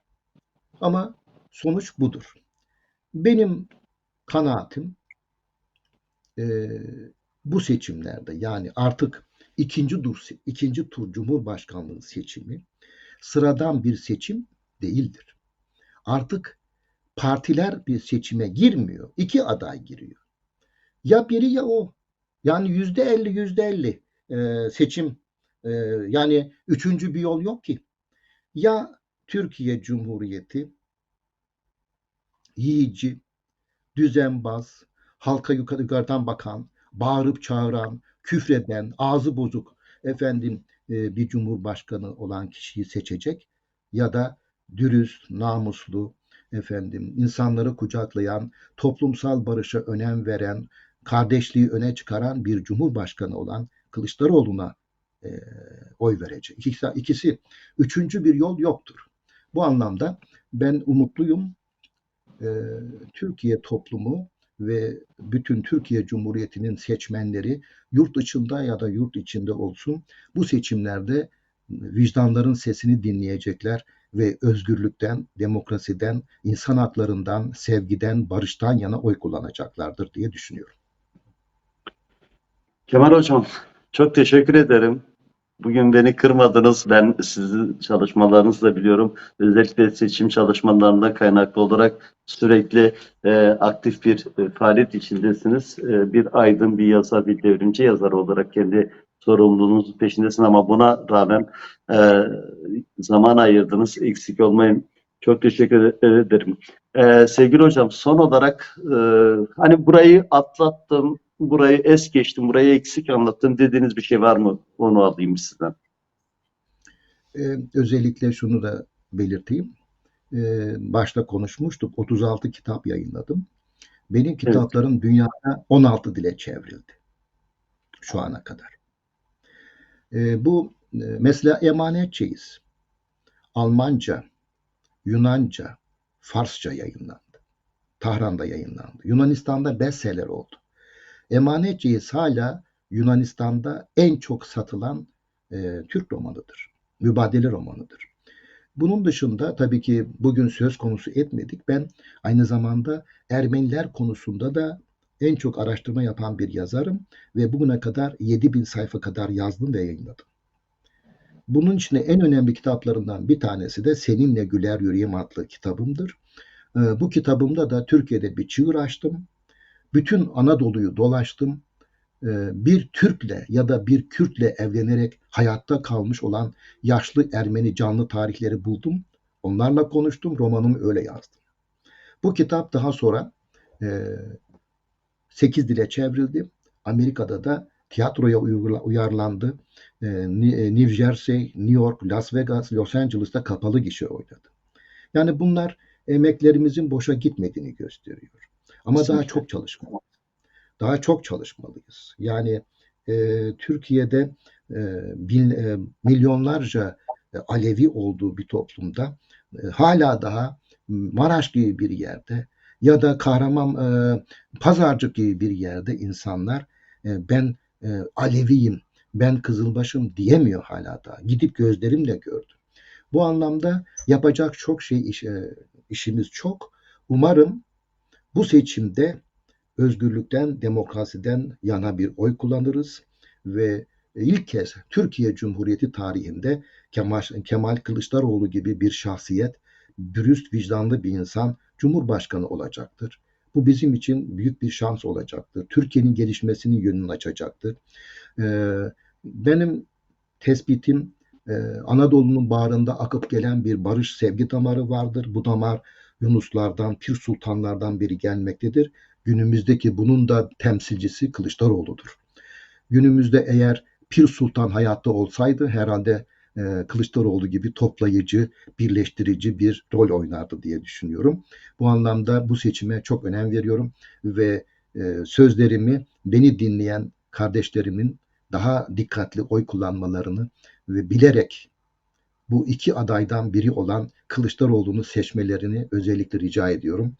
Ama sonuç budur. Benim kanaatim bu seçimlerde yani artık ikinci tur Cumhurbaşkanlığı seçimi sıradan bir seçim değildir. Artık partiler bir seçime girmiyor. İki aday giriyor. Ya biri ya o. Yani %50 seçim yani üçüncü bir yol yok ki. Ya Türkiye Cumhuriyeti yiyici, düzenbaz, halka yukarıdan bakan, bağırıp çağıran, küfreden, ağzı bozuk bir cumhurbaşkanı olan kişiyi seçecek ya da dürüst, namuslu, insanları kucaklayan, toplumsal barışa önem veren, kardeşliği öne çıkaran bir cumhurbaşkanı olan Kılıçdaroğlu'na oy verecek. İkisi, üçüncü bir yol yoktur. Bu anlamda ben umutluyum. Türkiye toplumu ve bütün Türkiye Cumhuriyeti'nin seçmenleri yurt dışında ya da yurt içinde olsun bu seçimlerde vicdanların sesini dinleyecekler ve özgürlükten, demokrasiden, insan haklarından, sevgiden, barıştan yana oy kullanacaklardır diye düşünüyorum. Kemal Hocam, çok teşekkür ederim. Bugün beni kırmadınız. Ben sizin çalışmalarınızı da biliyorum. Özellikle seçim çalışmalarında kaynaklı olarak sürekli aktif bir faaliyet içindesiniz. Bir aydın, bir yazar, bir devrimci yazar olarak kendi sorumluluğunuzun peşindesin ama buna rağmen zaman ayırdınız. Eksik olmayın. Çok teşekkür ederim. Sevgili hocam, son olarak hani burayı atlattım, burayı es geçtim, burayı eksik anlattım dediğiniz bir şey var mı? Onu alayım sizden. Özellikle şunu da belirteyim. Başta konuşmuştuk. 36 kitap yayınladım. Benim kitaplarım dünyada 16 dile çevrildi şu ana kadar. Bu mesela Emanetçeyiz. Almanca, Yunanca, Farsça yayınlandı. Tahran'da yayınlandı. Yunanistan'da bestseller oldu. Emanetçeyiz hala Yunanistan'da en çok satılan Türk romanıdır. Mübadele romanıdır. Bunun dışında tabii ki bugün söz konusu etmedik. Ben aynı zamanda Ermeniler konusunda da en çok araştırma yapan bir yazarım ve bugüne kadar 7.000 sayfa kadar yazdım ve yayınladım. Bunun içinde en önemli kitaplarından bir tanesi de Seninle Güler Yüreğim adlı kitabımdır. Bu kitabımda da Türkiye'de bir çığır açtım. Bütün Anadolu'yu dolaştım. Bir Türk'le ya da bir Kürt'le evlenerek hayatta kalmış olan yaşlı Ermeni canlı tarihleri buldum. Onlarla konuştum. Romanımı öyle yazdım. Bu kitap daha sonra 8 dile çevrildi. Amerika'da da tiyatroya uyarlandı. New Jersey, New York, Las Vegas, Los Angeles'ta kapalı gişe oynadı. Yani bunlar emeklerimizin boşa gitmediğini gösteriyor. Ama daha çok çalışmalıyız. Daha çok çalışmalıyız. Yani Türkiye'de milyonlarca Alevi olduğu bir toplumda hala daha Maraş gibi bir yerde ya da Pazarcık gibi bir yerde insanlar ben Aleviyim, ben Kızılbaşım diyemiyor hala daha. Gidip gözlerimle gördüm. Bu anlamda yapacak çok işimiz çok. Umarım bu seçimde özgürlükten, demokrasiden yana bir oy kullanırız ve ilk kez Türkiye Cumhuriyeti tarihinde Kemal Kılıçdaroğlu gibi bir şahsiyet, dürüst, vicdanlı bir insan Cumhurbaşkanı olacaktır. Bu bizim için büyük bir şans olacaktır. Türkiye'nin gelişmesinin yönünü açacaktır. Benim tespitim Anadolu'nun bağrında akıp gelen bir barış sevgi damarı vardır. Bu damar Yunuslardan, Pir Sultanlardan beri gelmektedir. Günümüzdeki bunun da temsilcisi Kılıçdaroğlu'dur. Günümüzde eğer Pir Sultan hayatta olsaydı herhalde Kılıçdaroğlu gibi toplayıcı, birleştirici bir rol oynardı diye düşünüyorum. Bu anlamda bu seçime çok önem veriyorum ve sözlerimi beni dinleyen kardeşlerimin daha dikkatli oy kullanmalarını ve bilerek bu iki adaydan biri olan Kılıçdaroğlu'nu seçmelerini özellikle rica ediyorum.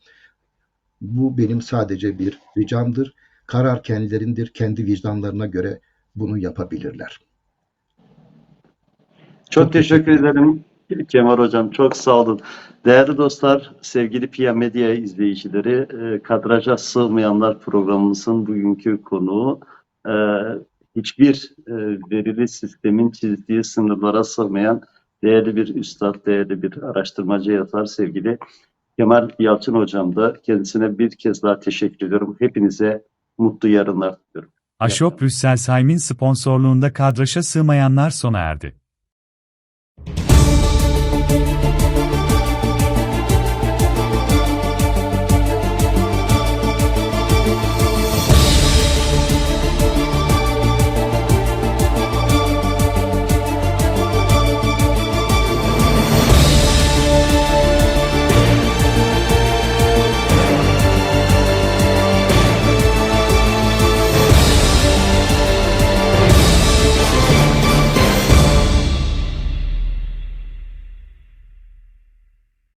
Bu benim sadece bir ricamdır. Karar kendilerindir. Kendi vicdanlarına göre bunu yapabilirler. Çok teşekkür ederim Kemal Hocam. Çok sağ olun. Değerli dostlar, sevgili Pia Medya izleyicileri, Kadraja Sığmayanlar programımızın bugünkü konuğu hiçbir verili sistemin çizdiği sınırlara sığmayan değerli bir üstad, değerli bir araştırmacı yazar sevgili Kemal Yalçın Hocam da kendisine bir kez daha teşekkür ediyorum. Hepinize mutlu yarınlar diliyorum. Aşop Brüssel Saim'in sponsorluğunda Kadraja Sığmayanlar sona erdi.